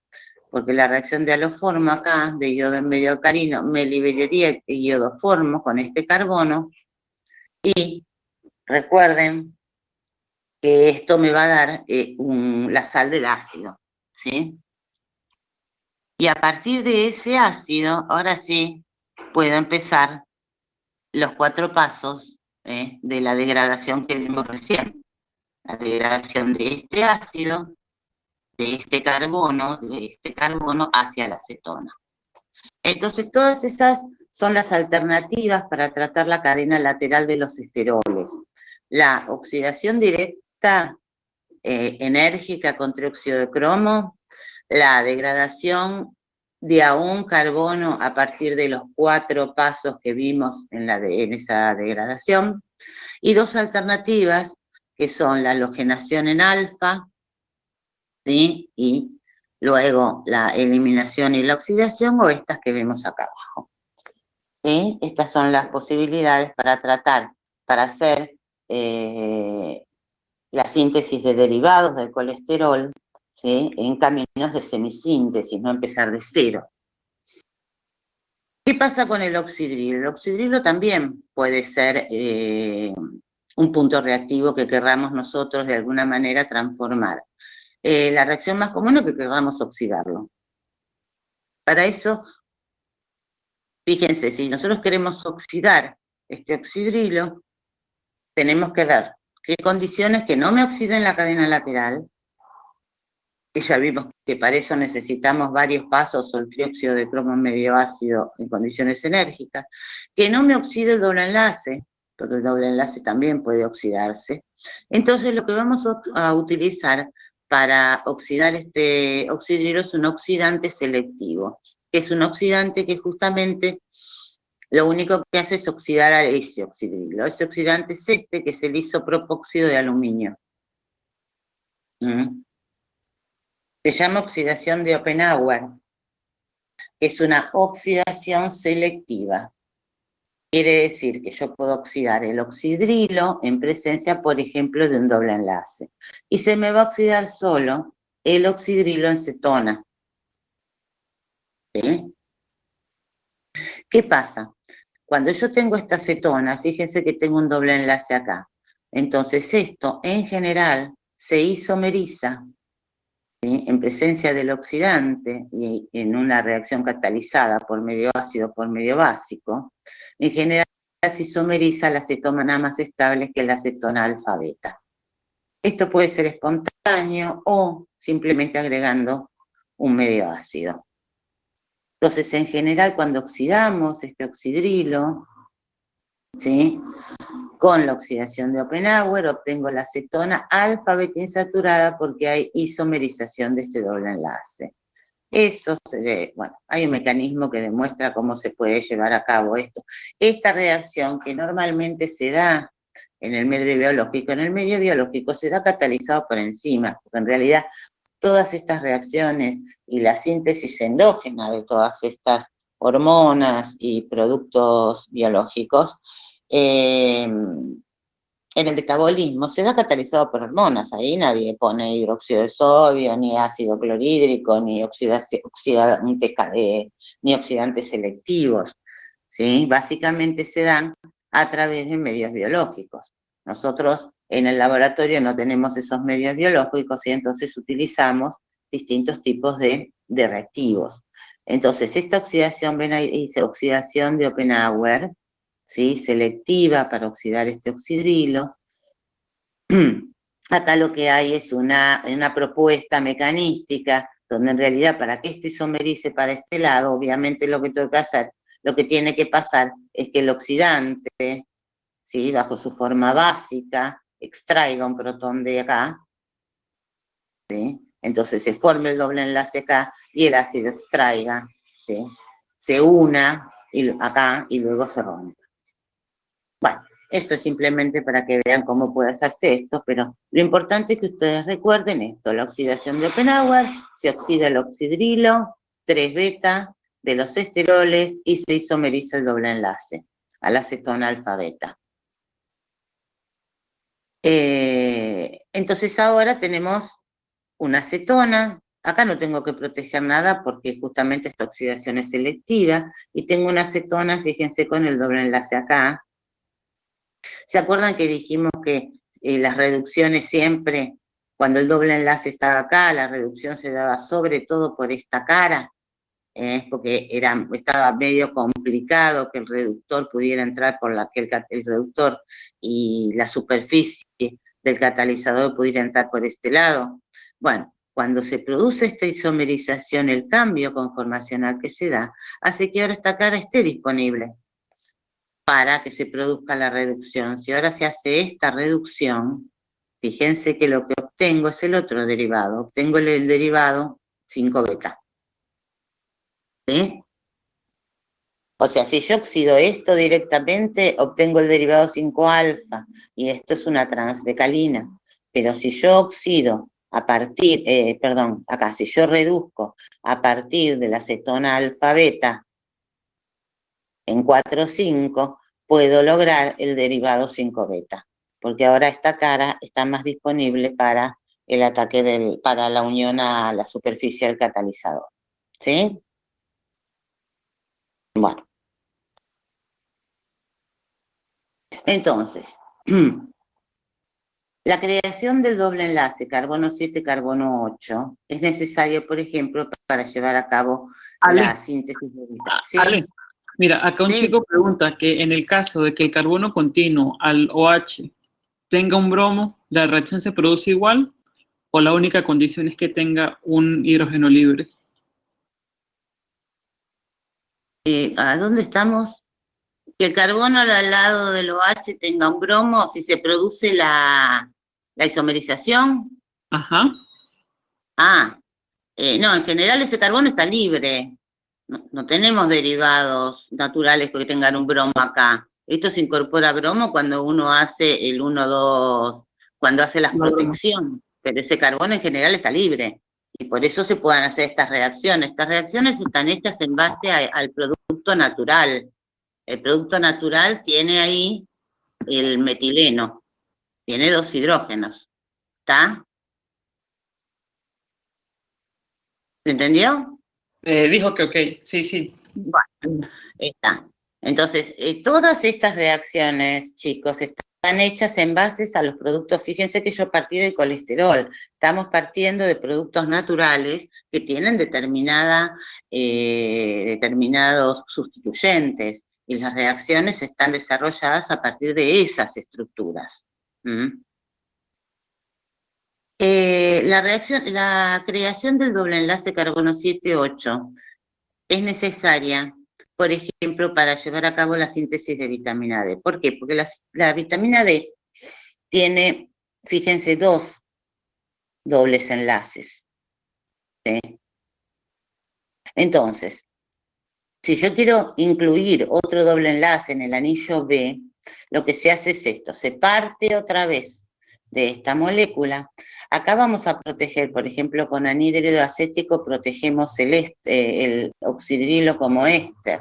porque la reacción de haloformo acá, de yodo en medio alcalino, me liberaría el iodoformo con este carbono, y recuerden que esto me va a dar la sal del ácido, ¿sí? Y a partir de ese ácido, ahora sí, puedo empezar los 4 pasos de la degradación que vimos recién. La degradación de este ácido, de este carbono hacia la acetona. Entonces, todas esas son las alternativas para tratar la cadena lateral de los esteroles. La oxidación directa enérgica con trióxido de cromo, la degradación de a un carbono a partir de los 4 pasos que vimos en esa degradación, y 2 alternativas que son la halogenación en alfa, ¿sí? Y luego la eliminación y la oxidación, o estas que vemos acá abajo. ¿Sí? Estas son las posibilidades para tratar, para hacer la síntesis de derivados del colesterol, ¿sí? En caminos de semisíntesis, no empezar de cero. ¿Qué pasa con el oxidrilo? El oxidrilo también puede ser un punto reactivo que querramos nosotros de alguna manera transformar. La reacción más común es que querramos oxidarlo. Para eso, fíjense, si nosotros queremos oxidar este oxidrilo, tenemos que ver qué condiciones que no me oxiden la cadena lateral, que ya vimos que para eso necesitamos varios pasos o el trióxido de cromo medio ácido en condiciones enérgicas, que no me oxide el doble enlace, porque el doble enlace también puede oxidarse. Entonces lo que vamos a utilizar para oxidar este oxidrilo es un oxidante selectivo, que es un oxidante que justamente lo único que hace es oxidar a ese oxidrilo. Ese oxidante es este, que es el isopropóxido de aluminio. Se llama oxidación de Oppenauer. Es una oxidación selectiva. Quiere decir que yo puedo oxidar el oxidrilo en presencia, por ejemplo, de un doble enlace. Y se me va a oxidar solo el oxidrilo en cetona. ¿Sí? ¿Qué pasa? Cuando yo tengo esta cetona, fíjense que tengo un doble enlace acá. Entonces esto, en general, se isomeriza, ¿sí? En presencia del oxidante y en una reacción catalizada por medio ácido, por medio básico, en general se isomeriza la cetona más estable, que es la cetona alfa beta. Esto puede ser espontáneo o simplemente agregando un medio ácido. Entonces, en general, cuando oxidamos este oxidrilo, ¿sí? Con la oxidación de Oppenauer obtengo la cetona alfa beta insaturada porque hay isomerización de este doble enlace. Eso se ve, bueno, hay un mecanismo que demuestra cómo se puede llevar a cabo esto. Esta reacción que normalmente se da en el medio biológico se da catalizado por enzimas, porque en realidad todas estas reacciones y la síntesis endógena de todas estas hormonas y productos biológicos, en el metabolismo se da catalizado por hormonas. Ahí nadie pone hidróxido de sodio, ni ácido clorhídrico, ni oxidantes selectivos, ¿sí? Básicamente se dan a través de medios biológicos. Nosotros en el laboratorio no tenemos esos medios biológicos y entonces utilizamos distintos tipos de reactivos. Entonces, esta oxidación, ven ahí, dice oxidación de Oppenauer, ¿sí? Selectiva para oxidar este oxidrilo. Acá lo que hay es una propuesta mecanística, donde en realidad para que esto isomerice para este lado, obviamente lo que tengo que hacer, lo que tiene que pasar es que el oxidante, ¿sí? Bajo su forma básica, extraiga un protón de acá, ¿sí? Entonces se forma el doble enlace acá y el ácido extraiga, ¿sí? Se una acá y luego se rompe. Bueno, esto es simplemente para que vean cómo puede hacerse esto, pero lo importante es que ustedes recuerden esto: la oxidación de Oppenauer, se oxida el oxidrilo, 3-beta de los esteroles y se isomeriza el doble enlace a la cetona alfa beta. Entonces ahora tenemos una cetona. Acá no tengo que proteger nada porque justamente esta oxidación es selectiva, y tengo una cetona, fíjense, con el doble enlace acá. ¿Se acuerdan que dijimos que las reducciones siempre, cuando el doble enlace estaba acá, la reducción se daba sobre todo por esta cara? Porque estaba medio complicado que el reductor pudiera entrar por el reductor y la superficie del catalizador pudiera entrar por este lado. Bueno, cuando se produce esta isomerización, el cambio conformacional que se da hace que ahora esta cara esté disponible para que se produzca la reducción. Si ahora se hace esta reducción, fíjense que lo que obtengo es el otro derivado. Obtengo el derivado 5 beta. ¿Sí? O sea, si yo oxido esto directamente, obtengo el derivado 5 alfa, y esto es una transdecalina. Pero si yo oxido a partir, acá, si yo reduzco a partir de la cetona alfa beta en 4,5, puedo lograr el derivado 5 beta, porque ahora esta cara está más disponible para el ataque para la unión a la superficie del catalizador. ¿Sí? Bueno. Entonces, la creación del doble enlace carbono 7, carbono 8 es necesario, por ejemplo, para llevar a cabo la síntesis de vitamina. ¿Sí? Ale, mira, acá un Sí. chico pregunta que en el caso de que el carbono continuo al OH tenga un bromo, ¿la reacción se produce igual o la única condición es que tenga un hidrógeno libre? ¿A dónde estamos? Que el carbono al lado del OH tenga un bromo, si se produce la isomerización. Ajá. No, en general ese carbono está libre. No tenemos derivados naturales que tengan un bromo acá. Esto se incorpora bromo cuando uno hace el 1,2, cuando hace la protección, pero ese carbono en general está libre. Y por eso se pueden hacer estas reacciones. Estas reacciones están hechas en base al producto natural. El producto natural tiene ahí el metileno, tiene 2 hidrógenos. ¿Está? ¿Se entendió? Dijo que ok, sí. Bueno, está. Entonces, todas estas reacciones, chicos, están hechas en base a los productos. Fíjense que yo partí del colesterol. Estamos partiendo de productos naturales que tienen determinados sustituyentes. Y las reacciones están desarrolladas a partir de esas estructuras. La creación del doble enlace carbono 7,8 es necesaria, por ejemplo, para llevar a cabo la síntesis de vitamina D. ¿Por qué? Porque la vitamina D tiene, fíjense, 2 dobles enlaces. ¿Sí? Entonces, si yo quiero incluir otro doble enlace en el anillo B, lo que se hace es esto, se parte otra vez de esta molécula. Acá vamos a proteger, por ejemplo, con anhídrido acético protegemos el oxidrilo como éster.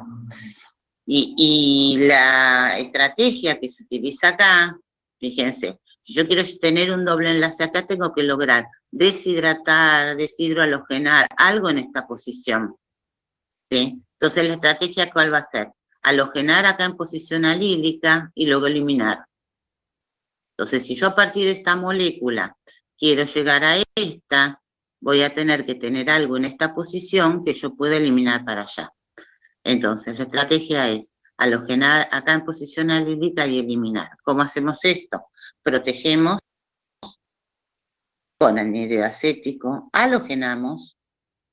Y la estrategia que se utiliza acá, fíjense, si yo quiero tener un doble enlace acá, tengo que lograr deshidratar, deshidrohalogenar algo en esta posición. ¿Sí? Entonces, la estrategia, ¿cuál va a ser? Halogenar acá en posición alílica y luego eliminar. Entonces, si yo a partir de esta molécula quiero llegar a esta, voy a tener que tener algo en esta posición que yo pueda eliminar para allá. Entonces, la estrategia es halogenar acá en posición alílica y eliminar. ¿Cómo hacemos esto? Protegemos con anhídrido acético, halogenamos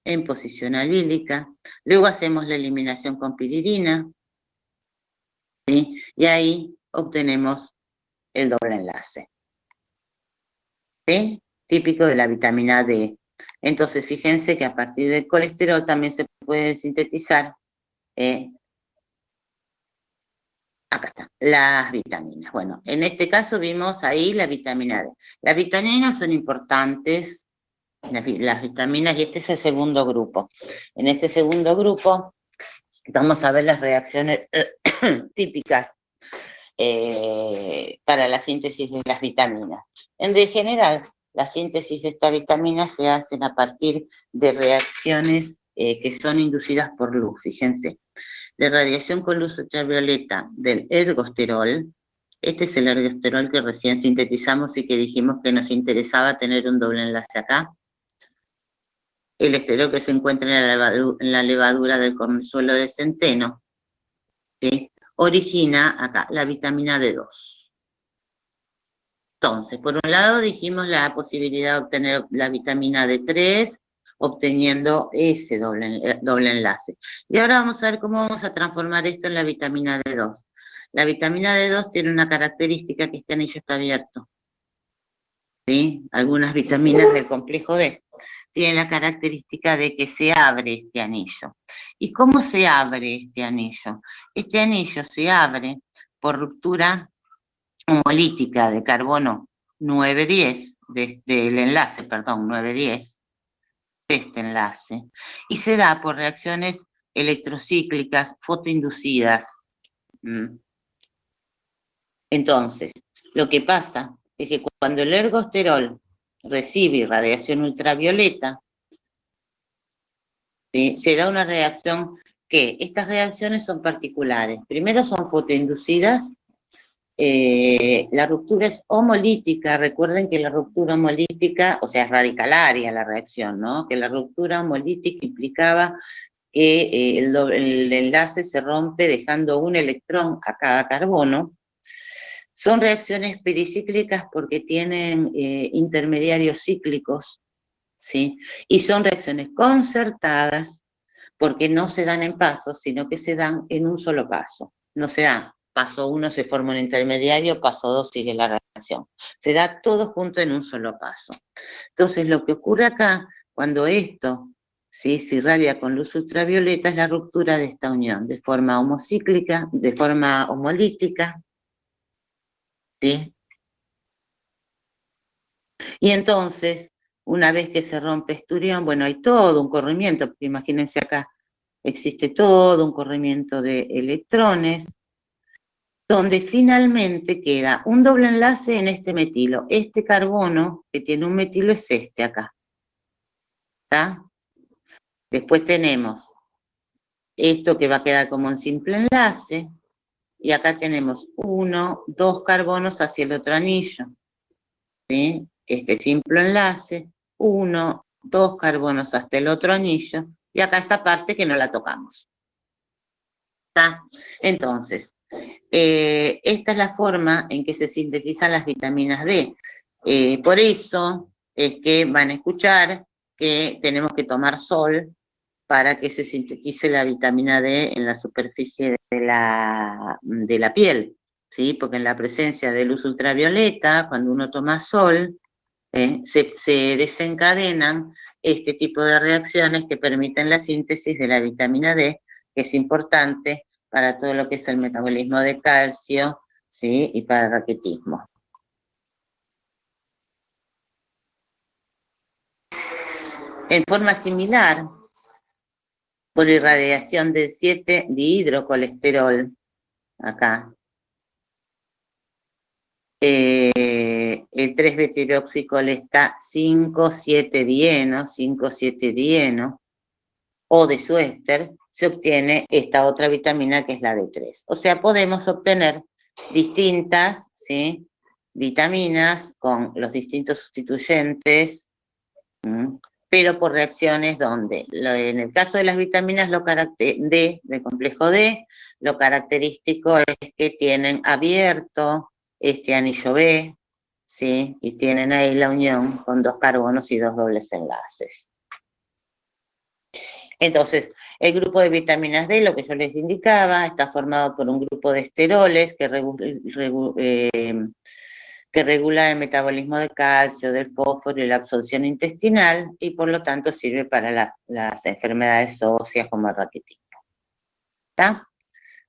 en posición alílica, luego hacemos la eliminación con piridina, ¿sí? Y ahí obtenemos el doble enlace. ¿Sí? Típico de la vitamina D. Entonces, fíjense que a partir del colesterol también se puede sintetizar acá está, las vitaminas. Bueno, en este caso vimos ahí la vitamina D. Las vitaminas son importantes, las vitaminas, y este es el segundo grupo. En este segundo grupo vamos a ver las reacciones típicas para la síntesis de las vitaminas. En general, la síntesis de estas vitaminas se hacen a partir de reacciones que son inducidas por luz, fíjense. De radiación con luz ultravioleta del ergosterol. Este es el ergosterol que recién sintetizamos y que dijimos que nos interesaba tener un doble enlace acá. El esterol que se encuentra en la levadura del cornezuelo de centeno, ¿sí? Origina acá la vitamina D2. Entonces, por un lado dijimos la posibilidad de obtener la vitamina D3, obteniendo ese doble enlace. Y ahora vamos a ver cómo vamos a transformar esto en la vitamina D2. La vitamina D2 tiene una característica, que este anillo está abierto. ¿sí? Algunas vitaminas del complejo D tienen la característica de que se abre este anillo. ¿Y cómo se abre este anillo? Este anillo se abre por ruptura homolítica de carbono 910, del enlace, perdón, 910, de este enlace, y se da por reacciones electrocíclicas fotoinducidas. Entonces, lo que pasa es que cuando el ergosterol recibe radiación ultravioleta, ¿sí? Se da una reacción que estas reacciones son particulares. Primero son fotoinducidas, la ruptura es homolítica. Recuerden que la ruptura homolítica, o sea, es radicalaria la reacción, ¿no? Que la ruptura homolítica implicaba que el enlace se rompe dejando un electrón a cada carbono. Son reacciones pericíclicas porque tienen intermediarios cíclicos, ¿sí? Y son reacciones concertadas porque no se dan en pasos, sino que se dan en un solo paso. No se da paso 1, se forma un intermediario, paso 2 sigue la reacción. Se da todo junto en un solo paso. Entonces, lo que ocurre acá, cuando esto, ¿sí?, se irradia con luz ultravioleta, es la ruptura de esta unión, de forma homocíclica, de forma homolítica, ¿sí? Y entonces, una vez que se rompe este unión, bueno, hay todo un corrimiento, porque imagínense acá, existe todo un corrimiento de electrones, donde finalmente queda un doble enlace en este metilo. Este carbono que tiene un metilo es este acá. ¿Está? Después tenemos esto que va a quedar como un simple enlace, y acá tenemos 1, 2 carbonos hacia el otro anillo, ¿sí? Este simple enlace, 1, 2 carbonos hasta el otro anillo, y acá esta parte que no la tocamos. ¿Está? Entonces, esta es la forma en que se sintetizan las vitaminas D. Por eso es que van a escuchar que tenemos que tomar sol para que se sintetice la vitamina D en la superficie de la piel, ¿sí? Porque en la presencia de luz ultravioleta, cuando uno toma sol, se desencadenan este tipo de reacciones que permiten la síntesis de la vitamina D, que es importante para todo lo que es el metabolismo de calcio, ¿sí? Y para el raquitismo. En forma similar, por irradiación del 7-dihidrocolesterol, acá, el 3-betiroxicolesta 5,7-dieno, 5,7-dieno, o de su éster, se obtiene esta otra vitamina que es la D3. O sea, podemos obtener distintas, ¿sí?, vitaminas con los distintos sustituyentes, pero por reacciones donde, en el caso de las vitaminas D, del complejo D, lo característico es que tienen abierto este anillo B, ¿sí?, y tienen ahí la unión con 2 carbonos y 2 dobles enlaces. Entonces, el grupo de vitaminas D, lo que yo les indicaba, está formado por un grupo de esteroles que regula el metabolismo del calcio, del fósforo y la absorción intestinal, y por lo tanto sirve para las enfermedades óseas como el raquitismo. ¿Está?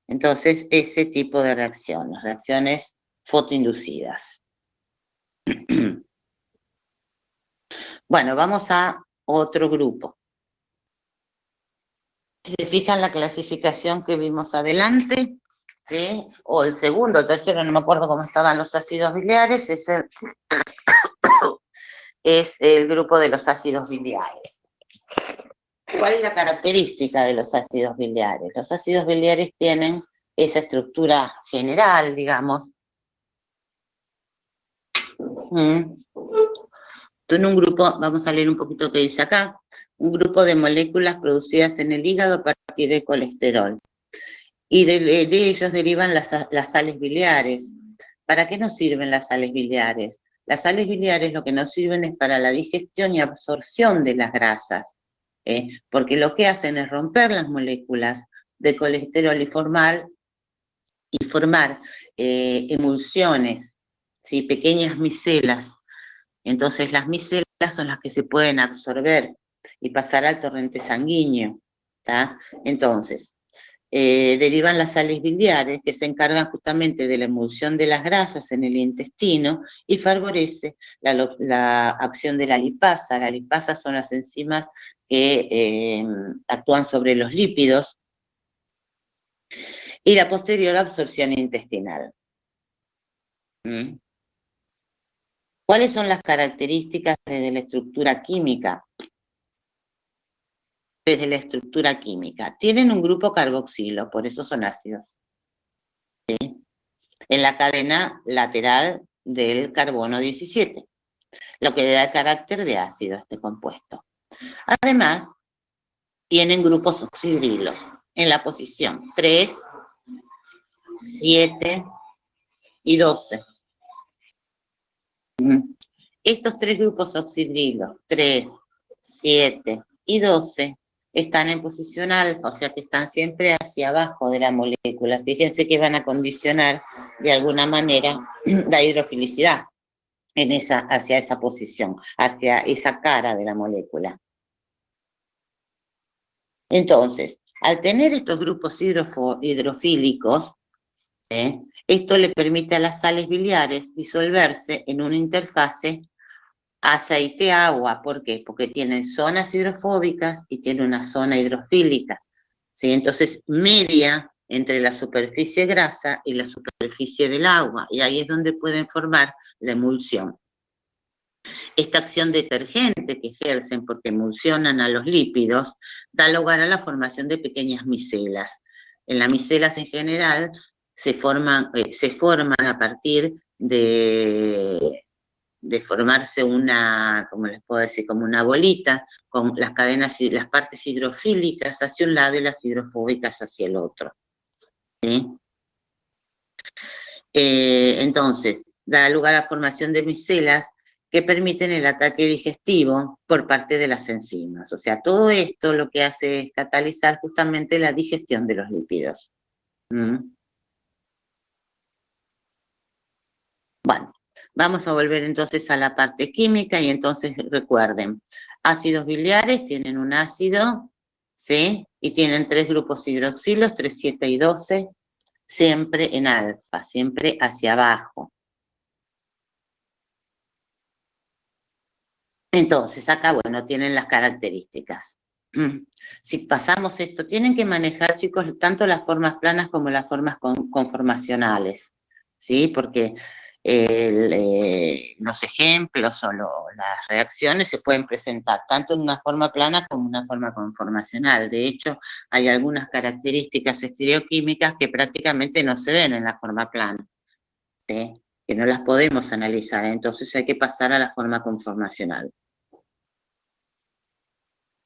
Entonces, ese tipo de reacciones fotoinducidas. Bueno, vamos a otro grupo. Si se fijan la clasificación que vimos adelante, ¿sí?, o el segundo o tercero, no me acuerdo cómo estaban los ácidos biliares, es el grupo de los ácidos biliares. ¿Cuál es la característica de los ácidos biliares? Los ácidos biliares tienen esa estructura general, digamos. En un grupo, vamos a leer un poquito lo que dice acá, un grupo de moléculas producidas en el hígado a partir de colesterol. Y de ellos derivan las sales biliares. ¿Para qué nos sirven las sales biliares? Las sales biliares lo que nos sirven es para la digestión y absorción de las grasas, porque lo que hacen es romper las moléculas de colesterol y formar emulsiones, ¿sí?, pequeñas micelas Entonces las micelas son las que se pueden absorber y pasar al torrente sanguíneo, ¿tá? Entonces, derivan las sales biliares que se encargan justamente de la emulsión de las grasas en el intestino y favorece la acción de la lipasa. La lipasa son las enzimas que actúan sobre los lípidos y la posterior absorción intestinal. ¿Cuáles son las características de la estructura química? Desde la estructura química. Tienen un grupo carboxilo, por eso son ácidos. ¿Sí? En la cadena lateral del carbono 17, lo que le da el carácter de ácido a este compuesto. Además, tienen grupos oxidrilos en la posición 3, 7 y 12. Estos tres grupos oxidrilos, 3, 7 y 12, están en posición alfa, o sea que están siempre hacia abajo de la molécula. Fíjense que van a condicionar de alguna manera la hidrofilicidad hacia esa posición, hacia esa cara de la molécula. Entonces, al tener estos grupos hidrofílicos, esto le permite a las sales biliares disolverse en una interfase aceite-agua. ¿Por qué? Porque tienen zonas hidrofóbicas y tiene una zona hidrofílica. ¿Sí? Entonces, media entre la superficie grasa y la superficie del agua, y ahí es donde pueden formar la emulsión. Esta acción detergente que ejercen porque emulsionan a los lípidos da lugar a la formación de pequeñas micelas. En las micelas en general se forman a partir de formarse una, como les puedo decir, como una bolita, con las cadenas y las partes hidrofílicas hacia un lado y las hidrofóbicas hacia el otro. ¿Sí? Entonces, da lugar a la formación de micelas que permiten el ataque digestivo por parte de las enzimas. O sea, todo esto lo que hace es catalizar justamente la digestión de los lípidos. Bueno, vamos a volver entonces a la parte química y entonces recuerden, ácidos biliares tienen un ácido, ¿sí? Y tienen tres grupos hidroxilos, 3, 7 y 12, siempre en alfa, siempre hacia abajo. Entonces, acá, bueno, tienen las características. Si pasamos esto, tienen que manejar, chicos, tanto las formas planas como las formas conformacionales, ¿sí? Porque los ejemplos o las reacciones se pueden presentar tanto en una forma plana como en una forma conformacional. De hecho, hay algunas características estereoquímicas que prácticamente no se ven en la forma plana, ¿sí? Que no las podemos analizar, entonces hay que pasar a la forma conformacional.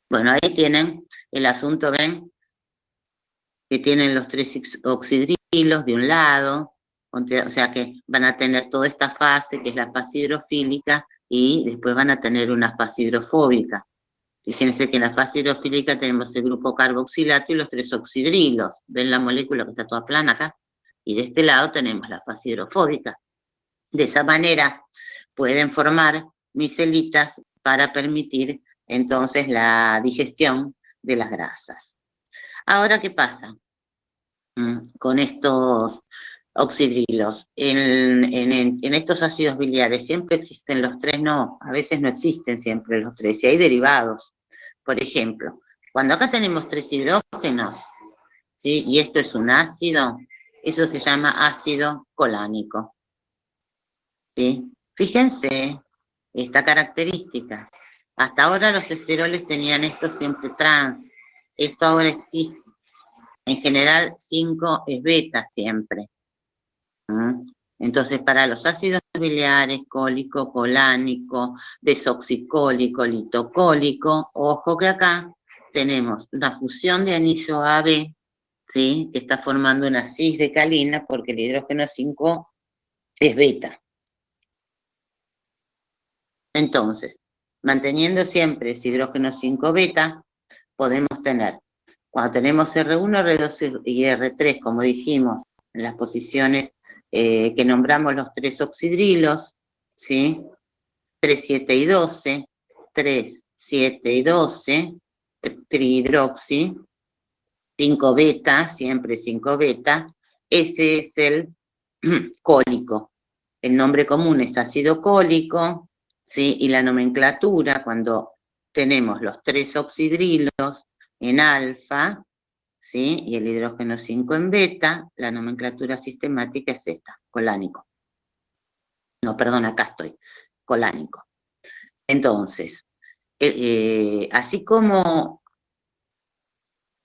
Bueno, ahí tienen el asunto, ven, que tienen los tres oxidrilos de un lado, o sea que van a tener toda esta fase, que es la fase hidrofílica, y después van a tener una fase hidrofóbica. Fíjense que en la fase hidrofílica tenemos el grupo carboxilato y los tres oxidrilos. ¿Ven la molécula que está toda plana acá? Y de este lado tenemos la fase hidrofóbica. De esa manera pueden formar micelitas para permitir entonces la digestión de las grasas. Ahora, ¿qué pasa con estos oxidrilos? En estos ácidos biliares, ¿siempre existen los tres? No, a veces no existen siempre los tres, y hay derivados. Por ejemplo, cuando acá tenemos 3 hidrógenos, ¿sí? Y esto es un ácido, eso se llama ácido colánico. ¿Sí? Fíjense esta característica. Hasta ahora los esteroles tenían esto siempre trans, esto ahora es cis. En general 5 es beta siempre. Entonces, para los ácidos biliares, cólico, colánico, desoxicólico, litocólico, ojo que acá tenemos una fusión de anillo AB, ¿sí? Que está formando una cis de calina porque el hidrógeno 5 es beta. Entonces, manteniendo siempre ese hidrógeno 5 beta, podemos tener, cuando tenemos R1, R2 y R3, como dijimos, en las posiciones que nombramos los tres oxidrilos, ¿sí? 3, 7 y 12, 3, 7 y 12, trihidroxi, 5 beta, siempre 5 beta, ese es el cólico. El nombre común es ácido cólico, ¿sí? Y la nomenclatura, cuando tenemos los 3 oxidrilos en alfa, ¿sí? Y el hidrógeno 5 en beta, la nomenclatura sistemática es esta, colánico. No, perdón, acá estoy, colánico. Entonces, así como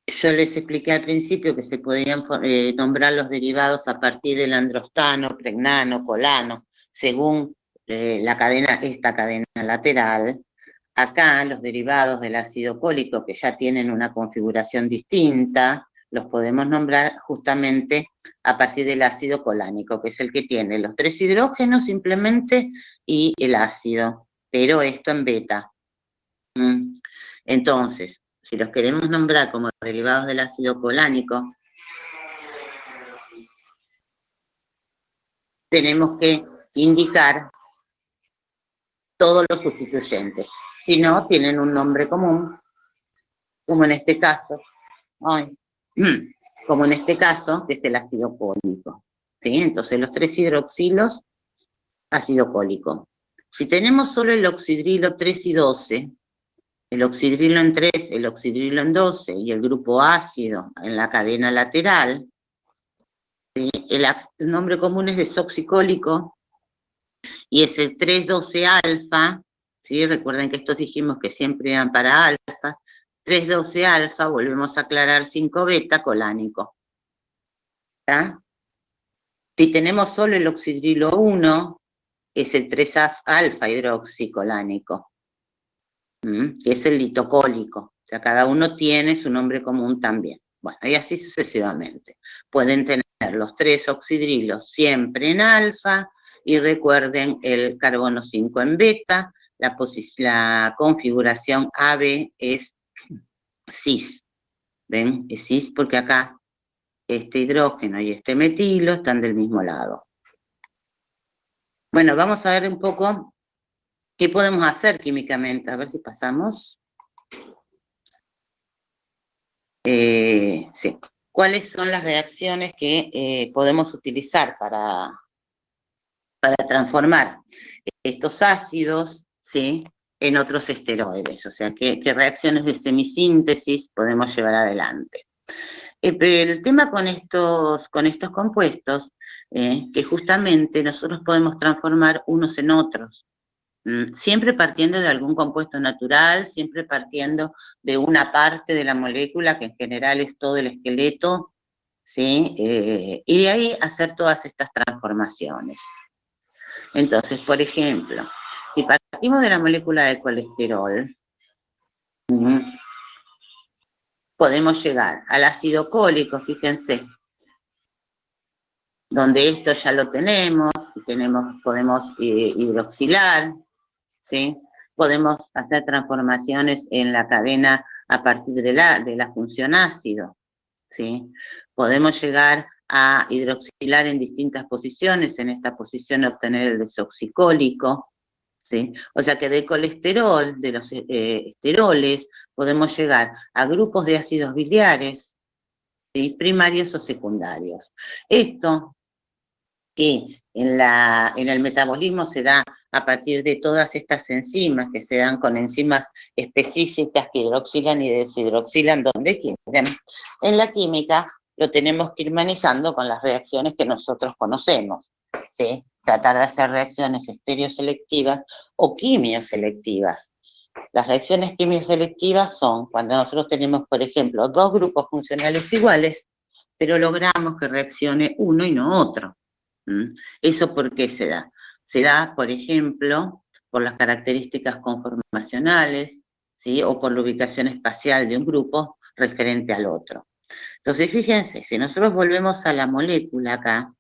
yo les expliqué al principio que se podían nombrar los derivados a partir del androstano, pregnano, colano, según esta cadena lateral. Acá los derivados del ácido cólico, que ya tienen una configuración distinta, los podemos nombrar justamente a partir del ácido colánico, que es el que tiene los 3 hidrógenos simplemente y el ácido, pero esto en beta. Entonces, si los queremos nombrar como derivados del ácido colánico, tenemos que indicar todos los sustituyentes. Si no, tienen un nombre común, como en este caso, que es el ácido cólico. ¿Sí? Entonces, los 3 hidroxilos, ácido cólico. Si tenemos solo el oxidrilo 3 y 12, el oxidrilo en 3, el oxidrilo en 12 y el grupo ácido en la cadena lateral, ¿sí? El nombre común es desoxicólico y es el 3,12-alfa, ¿sí? Recuerden que estos dijimos que siempre eran para alfa, 3,12-alfa, volvemos a aclarar 5-beta, colánico. ¿Está? Si tenemos solo el oxidrilo 1, es el 3-alfa hidroxicolánico, que es el litocólico. O sea, cada uno tiene su nombre común también. Bueno, y así sucesivamente. Pueden tener los 3 oxidrilos siempre en alfa, y recuerden el carbono 5 en beta, la configuración AB es cis. ¿Ven? Es cis porque acá este hidrógeno y este metilo están del mismo lado. Bueno, vamos a ver un poco qué podemos hacer químicamente. A ver si pasamos. Sí. ¿Cuáles son las reacciones que podemos utilizar para transformar estos ácidos, ¿sí?, en otros esteroides? O sea, ¿qué reacciones de semisíntesis podemos llevar adelante? El tema con estos compuestos, que justamente nosotros podemos transformar unos en otros, siempre partiendo de algún compuesto natural, siempre partiendo de una parte de la molécula, que en general es todo el esqueleto, ¿sí? Y de ahí hacer todas estas transformaciones. Entonces, por ejemplo, si partimos de la molécula de colesterol, podemos llegar al ácido cólico, fíjense, donde esto ya lo tenemos podemos hidroxilar, ¿sí? Podemos hacer transformaciones en la cadena a partir de la función ácido, ¿sí? Podemos llegar a hidroxilar en distintas posiciones, en esta posición obtener el desoxicólico, ¿sí? O sea que de colesterol, de los esteroles, podemos llegar a grupos de ácidos biliares, ¿sí?, primarios o secundarios. Esto que en el metabolismo se da a partir de todas estas enzimas, que se dan con enzimas específicas que hidroxilan y deshidroxilan donde quieren. En la química lo tenemos que ir manejando con las reacciones que nosotros conocemos, ¿sí? Tratar de hacer reacciones estereoselectivas o quimioselectivas. Las reacciones quimioselectivas son cuando nosotros tenemos, por ejemplo, 2 grupos funcionales iguales, pero logramos que reaccione uno y no otro. ¿Eso por qué se da? Se da, por ejemplo, por las características conformacionales, ¿sí?, o por la ubicación espacial de un grupo referente al otro. Entonces, fíjense, si nosotros volvemos a la molécula acá,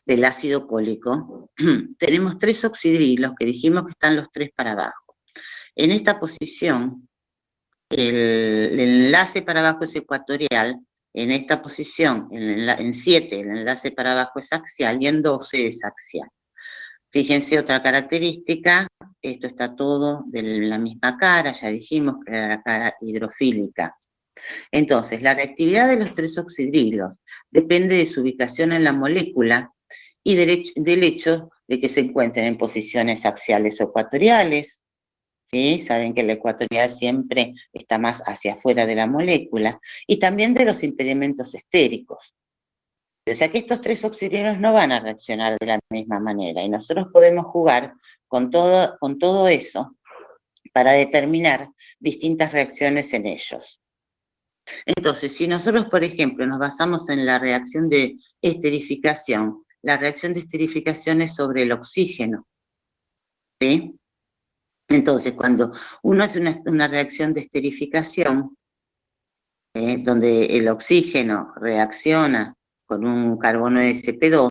del ácido cólico, tenemos 3 oxidrilos, que dijimos que están los 3 para abajo. En esta posición, el enlace para abajo es ecuatorial. En esta posición, en 7, el enlace para abajo es axial y en 12 es axial. Fíjense otra característica, esto está todo de la misma cara, ya dijimos que era la cara hidrofílica. Entonces, la reactividad de los 3 oxidrilos depende de su ubicación en la molécula y del hecho de que se encuentren en posiciones axiales o ecuatoriales. ¿Sí? Saben que la ecuatorial siempre está más hacia afuera de la molécula, y también de los impedimentos estéricos. O sea que estos 3 oxidrilos no van a reaccionar de la misma manera, y nosotros podemos jugar con todo eso para determinar distintas reacciones en ellos. Entonces, si nosotros, por ejemplo, nos basamos en la reacción de esterificación, la reacción de esterificación es sobre el oxígeno, ¿sí? Entonces, cuando uno hace una reacción de esterificación, donde el oxígeno reacciona con un carbono sp2,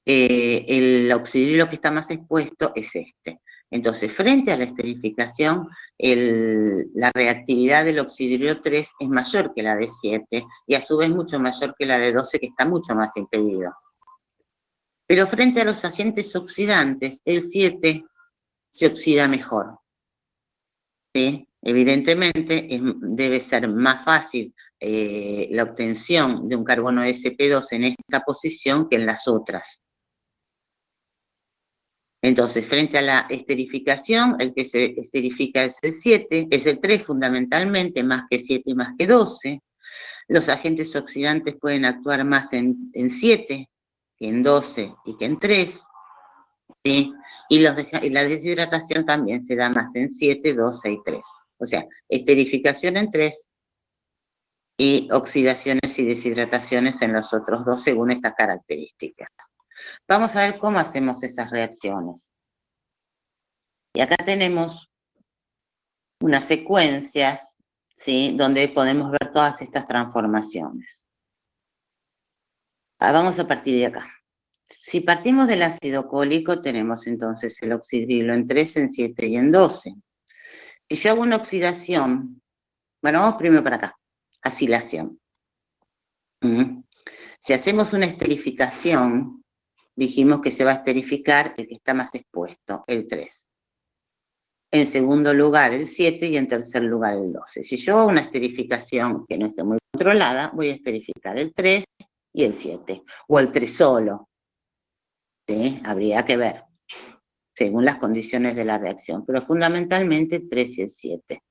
el oxidrilo que está más expuesto es este. Entonces, frente a la esterificación, la reactividad del oxidrilo 3 es mayor que la de 7 y a su vez mucho mayor que la de 12, que está mucho más impedido. Pero frente a los agentes oxidantes, el 7 se oxida mejor. ¿Sí? Evidentemente debe ser más fácil la obtención de un carbono sp2 en esta posición que en las otras. Entonces, frente a la esterificación, el que se esterifica es el 7, es el 3 fundamentalmente, más que 7 y más que 12. Los agentes oxidantes pueden actuar más en 7 que en 12 y que en 3. ¿Sí? Y la deshidratación también se da más en 7, 12 y 3. O sea, esterificación en 3 y oxidaciones y deshidrataciones en los otros 2 según estas características. Vamos a ver cómo hacemos esas reacciones. Y acá tenemos unas secuencias, ¿sí? Donde podemos ver todas estas transformaciones. Vamos a partir de acá. Si partimos del ácido cólico, tenemos entonces el oxidrilo en 3, en 7 y en 12. Si yo hago una oxidación, bueno, vamos primero para acá, acilación. Si hacemos una esterificación, dijimos que se va a esterificar el que está más expuesto, el 3. En segundo lugar el 7 y en tercer lugar el 12. Si yo hago una esterificación que no esté muy controlada, voy a esterificar el 3 y el 7, o el 3 solo. ¿Sí? Habría que ver, según las condiciones de la reacción, pero fundamentalmente el 3 y el 7.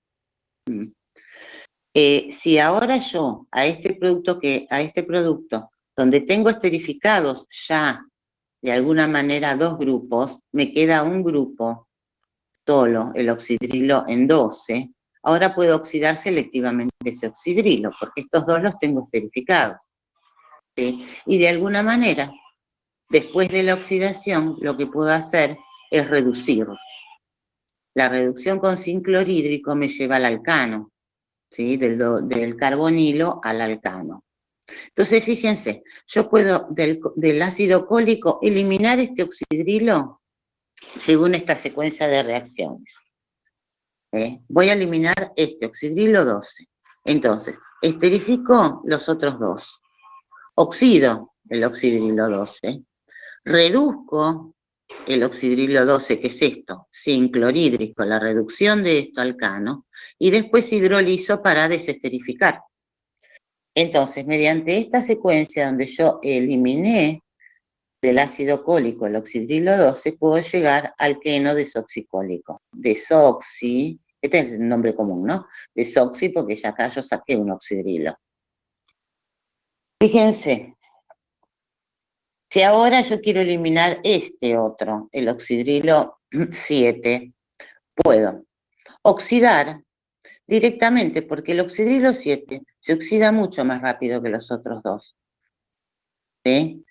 Si ahora yo a este producto, donde tengo esterificados ya de alguna manera 2 grupos, me queda un grupo solo, el oxidrilo en 12, ahora puedo oxidar selectivamente ese oxidrilo, porque estos 2 los tengo esterificados. ¿Sí? Y de alguna manera, después de la oxidación, lo que puedo hacer es reducir. La reducción con zinc clorhídrico me lleva al alcano, ¿sí? Del carbonilo al alcano. Entonces, fíjense, yo puedo del ácido cólico eliminar este oxidrilo según esta secuencia de reacciones. Voy a eliminar este oxidrilo 12. Entonces, esterifico los otros 2. Oxido el oxidrilo 12. Reduzco el oxidrilo 12, que es esto, zinc clorhídrico, la reducción de esto alcano, y después hidrolizo para desesterificar. Entonces, mediante esta secuencia donde yo eliminé del ácido cólico el oxidrilo 12, puedo llegar al queno desoxicólico. Desoxi, este es el nombre común, ¿no? Desoxi, porque ya acá yo saqué un oxidrilo. Fíjense, si ahora yo quiero eliminar este otro, el oxidrilo 7, puedo oxidar directamente, porque el oxidrilo 7 se oxida mucho más rápido que los otros 2. ¿Sí?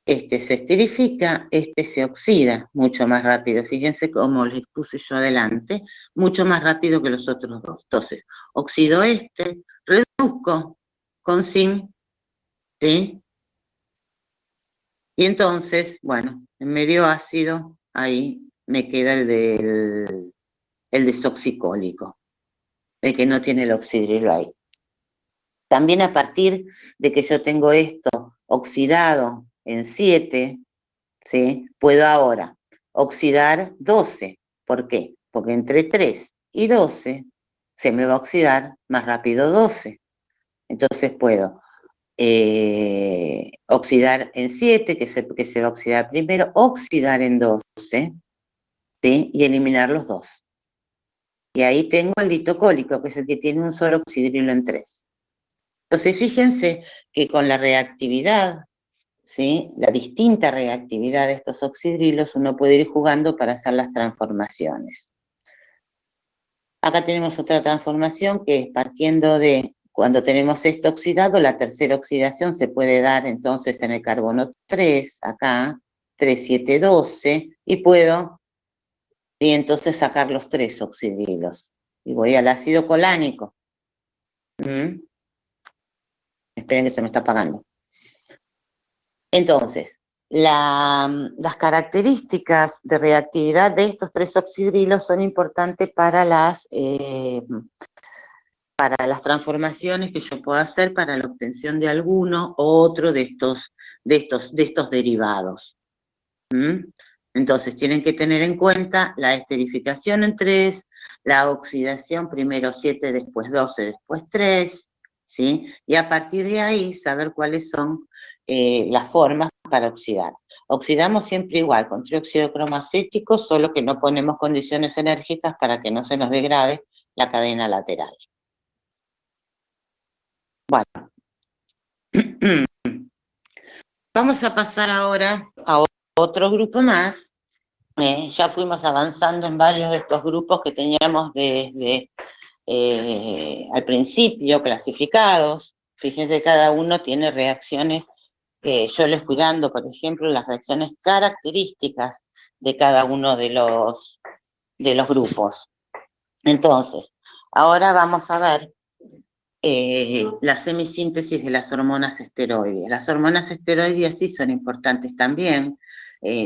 Este se esterifica, este se oxida mucho más rápido. Fíjense cómo les puse yo adelante, mucho más rápido que los otros 2. Entonces, oxido este, reduzco con zinc, ¿sí? Y entonces, bueno, en medio ácido, ahí me queda el desoxicólico, el que no tiene el oxidrilo ahí. También a partir de que yo tengo esto oxidado en 7, ¿sí? Puedo ahora oxidar 12. ¿Por qué? Porque entre 3 y 12 se me va a oxidar más rápido 12. Entonces puedo oxidar en 7, que se va a oxidar primero, oxidar en 12, ¿sí? Y eliminar los 2. Y ahí tengo el litocólico, que es el que tiene un solo oxidrilo en 3. Entonces, fíjense que con la reactividad, ¿sí? La distinta reactividad de estos oxidrilos, uno puede ir jugando para hacer las transformaciones. Acá tenemos otra transformación que es partiendo de cuando tenemos esto oxidado, la tercera oxidación se puede dar entonces en el carbono 3, acá, 3, 7, 12, y puedo, y entonces sacar los 3 oxidrilos. Y voy al ácido colánico. Esperen que se me está apagando. Entonces, las características de reactividad de estos 3 oxidrilos son importantes para las transformaciones que yo puedo hacer para la obtención de alguno u otro de estos derivados. Entonces, tienen que tener en cuenta la esterificación en 3, la oxidación primero 7, después 12, después 3, ¿sí? Y a partir de ahí, saber cuáles son las formas para oxidar. Oxidamos siempre igual, con trióxido de cromo acético, solo que no ponemos condiciones enérgicas para que no se nos degrade la cadena lateral. Bueno, vamos a pasar ahora a otro grupo más. Ya fuimos avanzando en varios de estos grupos que teníamos desde al principio clasificados. Fíjense, cada uno tiene reacciones yo les fui dando, por ejemplo, las reacciones características de cada uno de los grupos. Entonces, ahora vamos a ver la semisíntesis de las hormonas esteroides. Las hormonas esteroides sí son importantes también,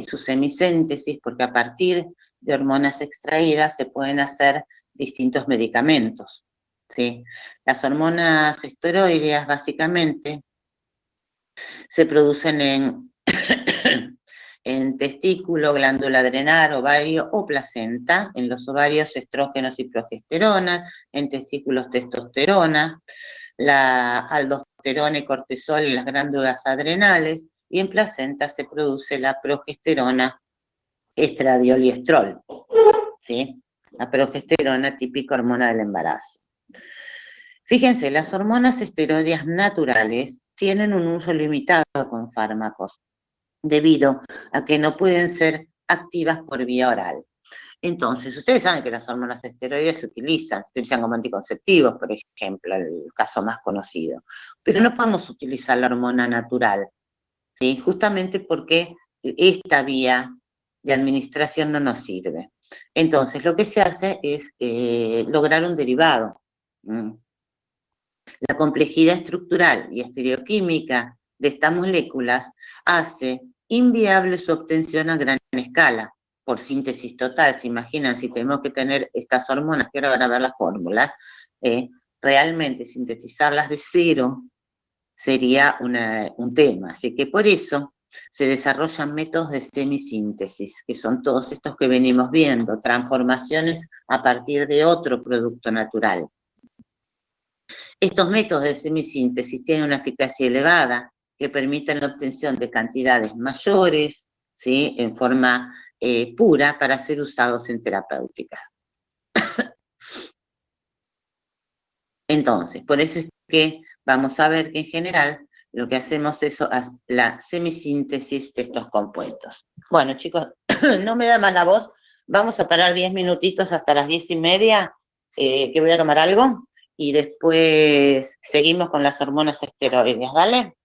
su semisíntesis, porque a partir de hormonas extraídas se pueden hacer distintos medicamentos, ¿sí? Las hormonas esteroideas básicamente se producen en testículo, glándula adrenal, ovario o placenta, en los ovarios estrógenos y progesterona, en testículos testosterona, la aldosterona y cortisol en las glándulas adrenales, y en placenta se produce la progesterona, estradiol y estrol, ¿sí? La progesterona, típica hormona del embarazo. Fíjense, las hormonas esteroideas naturales tienen un uso limitado con fármacos, debido a que no pueden ser activas por vía oral. Entonces, ustedes saben que las hormonas esteroides se utilizan como anticonceptivos, por ejemplo, el caso más conocido. Pero no podemos utilizar la hormona natural, ¿sí? Justamente porque esta vía de administración no nos sirve. Entonces, lo que se hace es lograr un derivado. La complejidad estructural y estereoquímica de estas moléculas hace inviable su obtención a gran escala, por síntesis total. Se imaginan si tenemos que tener estas hormonas, que ahora van a ver las fórmulas, realmente sintetizarlas de cero sería un tema. Así que por eso se desarrollan métodos de semisíntesis, que son todos estos que venimos viendo, transformaciones a partir de otro producto natural. Estos métodos de semisíntesis tienen una eficacia elevada que permiten la obtención de cantidades mayores, ¿sí? En forma pura para ser usados en terapéuticas. Entonces, por eso es que vamos a ver que en general lo que hacemos es la semisíntesis de estos compuestos. Bueno, chicos, no me da más la voz. Vamos a parar 10 minutitos hasta las 10:30, que voy a tomar algo. Y después seguimos con las hormonas esteroides, ¿vale?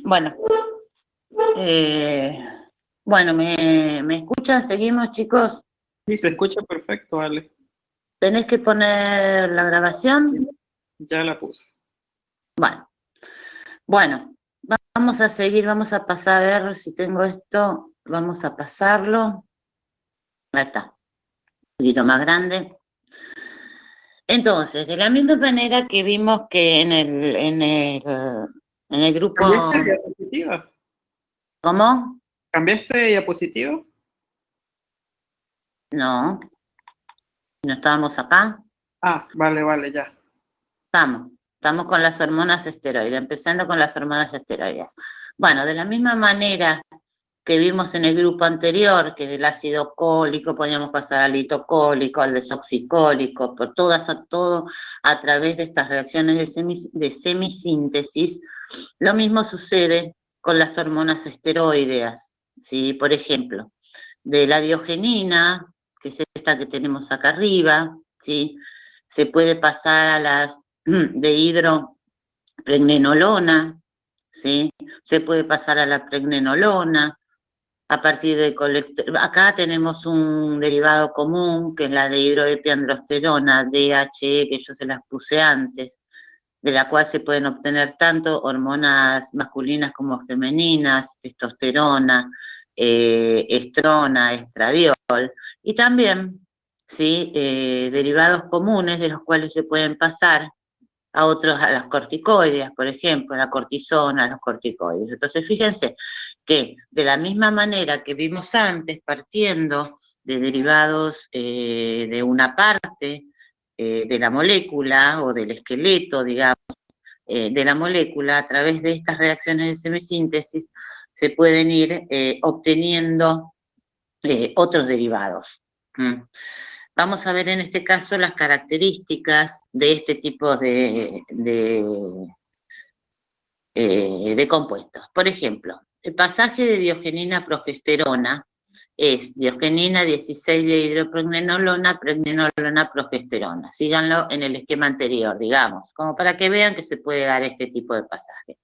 Bueno, bueno, ¿me escuchan? ¿Seguimos, chicos? Sí, se escucha perfecto, Ale. ¿Tenés que poner la grabación? Ya la puse. Bueno, vamos a seguir, vamos a pasar a ver si tengo esto, vamos a pasarlo. Ahí está, un poquito más grande. Entonces, de la misma manera que vimos que en el grupo... ¿Cambiaste de diapositiva? ¿Cómo? ¿Cambiaste de diapositiva? No. ¿No estábamos acá? Ah, vale, ya. Estamos con las hormonas esteroides, empezando con las hormonas esteroides. Bueno, de la misma manera que vimos en el grupo anterior, que del ácido cólico podíamos pasar al litocólico, al desoxicólico, por todo a través de estas reacciones de semisíntesis, lo mismo sucede con las hormonas esteroideas, ¿sí? Por ejemplo, de la diogenina, que es esta que tenemos acá arriba, ¿sí? Se puede pasar a las de hidropregnenolona, ¿sí? Se puede pasar a la pregnenolona, a partir de acá tenemos un derivado común, que es la de hidroepiandrosterona, DHE, que yo se las puse antes, de la cual se pueden obtener tanto hormonas masculinas como femeninas, testosterona, estrona, estradiol, y también, ¿sí? Derivados comunes de los cuales se pueden pasar a las corticoides, por ejemplo, a la cortisona, a los corticoides. Entonces, fíjense que de la misma manera que vimos antes, partiendo de derivados de una parte de la molécula o del esqueleto, digamos, de la molécula, a través de estas reacciones de semisíntesis, se pueden ir obteniendo otros derivados. Vamos a ver en este caso las características de este tipo de compuestos. Por ejemplo, el pasaje de diogenina a progesterona es diogenina 16 de hidropregnenolona, pregnenolona, progesterona. Síganlo en el esquema anterior, digamos, como para que vean que se puede dar este tipo de pasaje.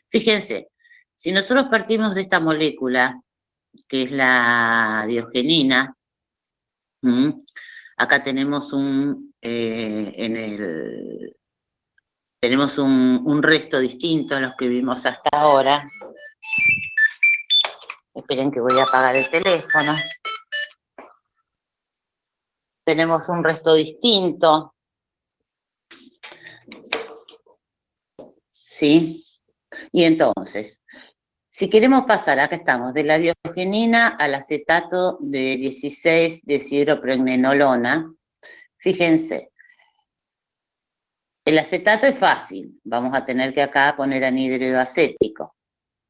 Fíjense, si nosotros partimos de esta molécula, que es la diogenina, acá tenemos tenemos un resto distinto a los que vimos hasta ahora. Esperen que voy a apagar el teléfono. Tenemos un resto distinto. ¿Sí? Y entonces, si queremos pasar, acá estamos, de la diogenina al acetato de 16 deshidropregnenolona, fíjense, el acetato es fácil, vamos a tener que acá poner anhídrido acético,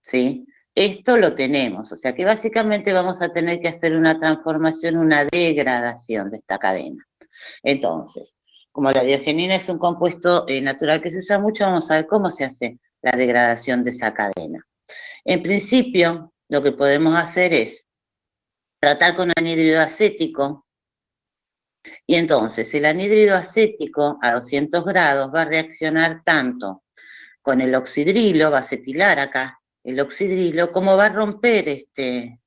¿sí? Esto lo tenemos, o sea que básicamente vamos a tener que hacer una transformación, una degradación de esta cadena. Entonces, como la diogenina es un compuesto natural que se usa mucho, vamos a ver cómo se hace la degradación de esa cadena. En principio, lo que podemos hacer es tratar con anhídrido acético, y entonces el anhídrido acético a 200 grados va a reaccionar tanto con el oxidrilo, va a acetilar acá el oxidrilo, como va a romper este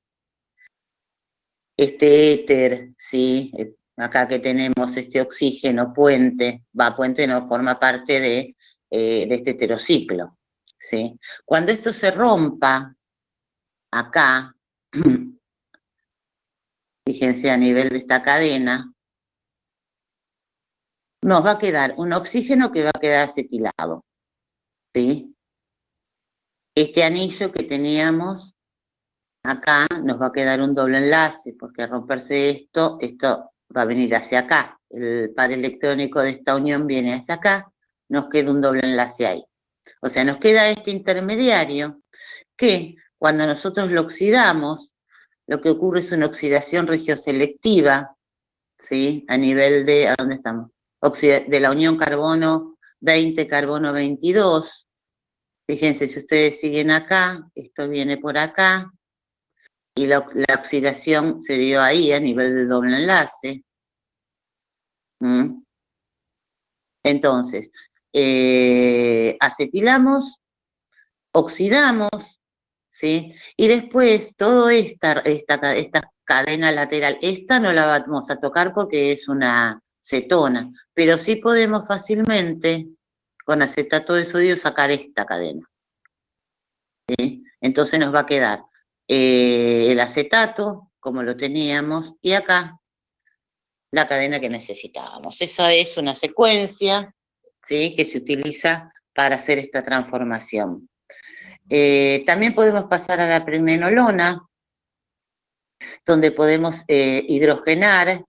éter, ¿sí? Acá que tenemos este oxígeno puente, puente no forma parte de este heterociclo, ¿sí? Cuando esto se rompa, acá, fíjense a nivel de esta cadena, nos va a quedar un oxígeno que va a quedar acetilado, ¿sí? Este anillo que teníamos acá nos va a quedar un doble enlace, porque al romperse esto va a venir hacia acá. El par electrónico de esta unión viene hacia acá, nos queda un doble enlace ahí. O sea, nos queda este intermediario que cuando nosotros lo oxidamos, lo que ocurre es una oxidación regioselectiva, ¿sí? A nivel de, ¿a dónde estamos? De la unión carbono 20, carbono 22. Fíjense, si ustedes siguen acá, esto viene por acá, y la oxidación se dio ahí a nivel del doble enlace. Entonces, acetilamos, oxidamos, ¿sí? Y después toda esta cadena lateral, esta no la vamos a tocar porque es una cetona, pero sí podemos fácilmente con acetato de sodio sacar esta cadena, ¿sí? Entonces nos va a quedar el acetato, como lo teníamos, y acá la cadena que necesitábamos. Esa es una secuencia, ¿sí? Que se utiliza para hacer esta transformación. También podemos pasar a la pregnenolona, donde podemos hidrogenar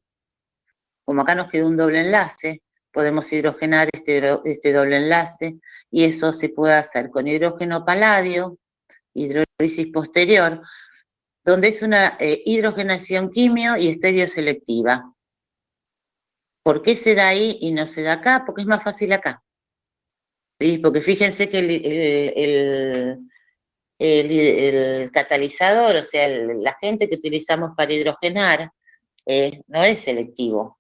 como acá nos quedó un doble enlace, podemos hidrogenar este doble enlace, y eso se puede hacer con hidrógeno paladio, hidrólisis posterior, donde es una hidrogenación quimio y estereoselectiva. ¿Por qué se da ahí y no se da acá? Porque es más fácil acá. ¿Sí? Porque fíjense que el catalizador, o sea, el agente que utilizamos para hidrogenar, no es selectivo.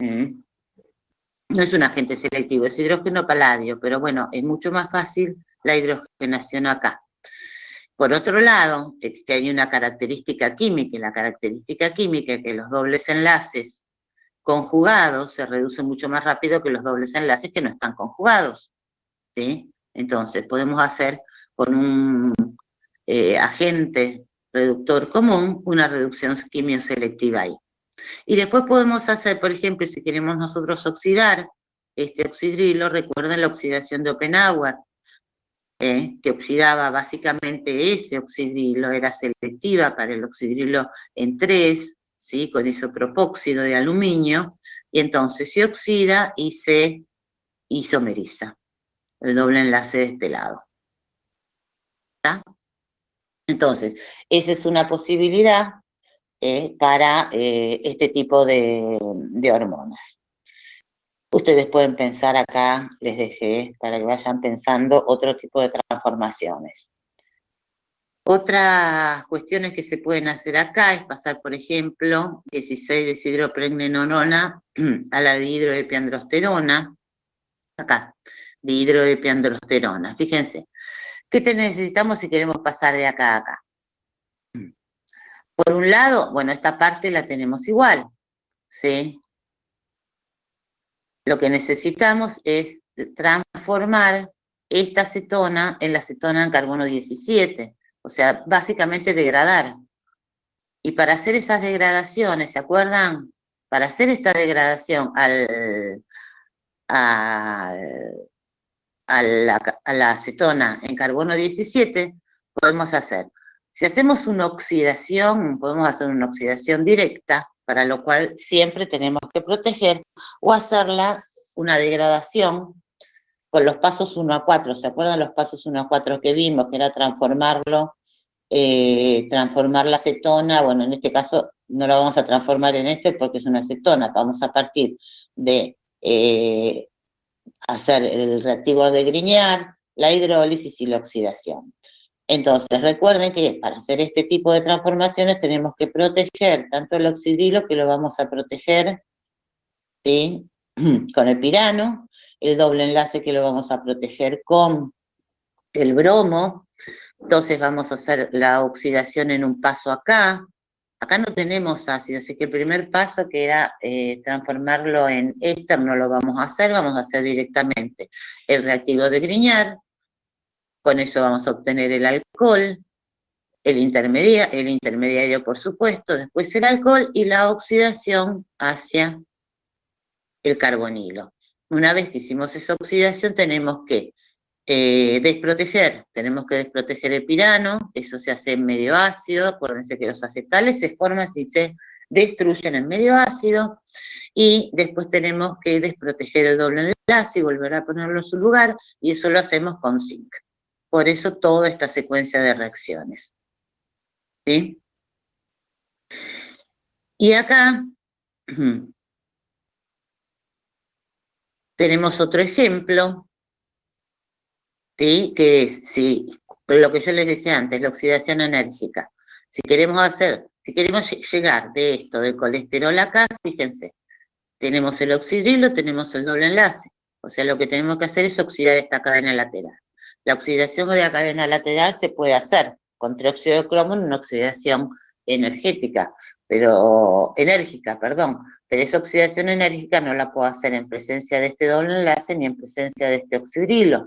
No es un agente selectivo, es hidrógeno paladio, pero bueno, es mucho más fácil la hidrogenación acá. Por otro lado, hay una característica química, y la característica química es que los dobles enlaces conjugados se reducen mucho más rápido que los dobles enlaces que no están conjugados, ¿sí? Entonces, podemos hacer con un agente reductor común una reducción quimioselectiva ahí. Y después podemos hacer, por ejemplo, si queremos nosotros oxidar este oxidrilo, recuerden la oxidación de Oppenauer, que oxidaba básicamente ese oxidrilo, era selectiva para el oxidrilo en 3, ¿sí? Con isopropóxido de aluminio, y entonces se oxida y se isomeriza, el doble enlace de este lado. ¿Está? Entonces, esa es una posibilidad para este tipo de hormonas. Ustedes pueden pensar acá, les dejé para que vayan pensando otro tipo de transformaciones. Otras cuestiones que se pueden hacer acá es pasar, por ejemplo, 16-deshidropregnenolona a la dihidroepiandrosterona, acá, dihidroepiandrosterona. Fíjense, ¿qué necesitamos si queremos pasar de acá a acá? Por un lado, bueno, esta parte la tenemos igual, ¿sí? Lo que necesitamos es transformar esta cetona en la cetona en carbono 17, o sea, básicamente degradar. Y para hacer esas degradaciones, ¿se acuerdan? Para hacer esta degradación a la acetona en carbono 17, podemos hacer, si hacemos una oxidación, podemos hacer una oxidación directa, para lo cual siempre tenemos que proteger, o hacerla una degradación con los pasos 1 a 4, ¿se acuerdan los pasos 1 a 4 que vimos? Que era transformar la acetona, bueno, en este caso no la vamos a transformar en porque es una acetona, vamos a partir de hacer el reactivo de Grignard, la hidrólisis y la oxidación. Entonces, recuerden que para hacer este tipo de transformaciones tenemos que proteger tanto el oxidrilo, que lo vamos a proteger, ¿sí? Con el pirano, el doble enlace que lo vamos a proteger con el bromo. Entonces vamos a hacer la oxidación en un paso acá. Acá no tenemos ácido, así que el primer paso, que era transformarlo en éster, no lo vamos a hacer directamente el reactivo de Grignard. Con eso vamos a obtener el alcohol, el intermediario por supuesto, después el alcohol y la oxidación hacia el carbonilo. Una vez que hicimos esa oxidación tenemos que desproteger el pirano, eso se hace en medio ácido, acuérdense que los acetales se forman si se destruyen en medio ácido, y después tenemos que desproteger el doble enlace y volver a ponerlo en su lugar, y eso lo hacemos con zinc. Por eso toda esta secuencia de reacciones. ¿Sí? Y acá tenemos otro ejemplo, ¿sí? Que es, lo que yo les decía antes, la oxidación enérgica. Si queremos llegar de esto, del colesterol acá, fíjense, tenemos el oxidrilo, tenemos el doble enlace. O sea, lo que tenemos que hacer es oxidar esta cadena lateral. La oxidación de la cadena lateral se puede hacer con trióxido de cromo en una oxidación enérgica, pero esa oxidación enérgica no la puedo hacer en presencia de este doble enlace ni en presencia de este oxidrilo.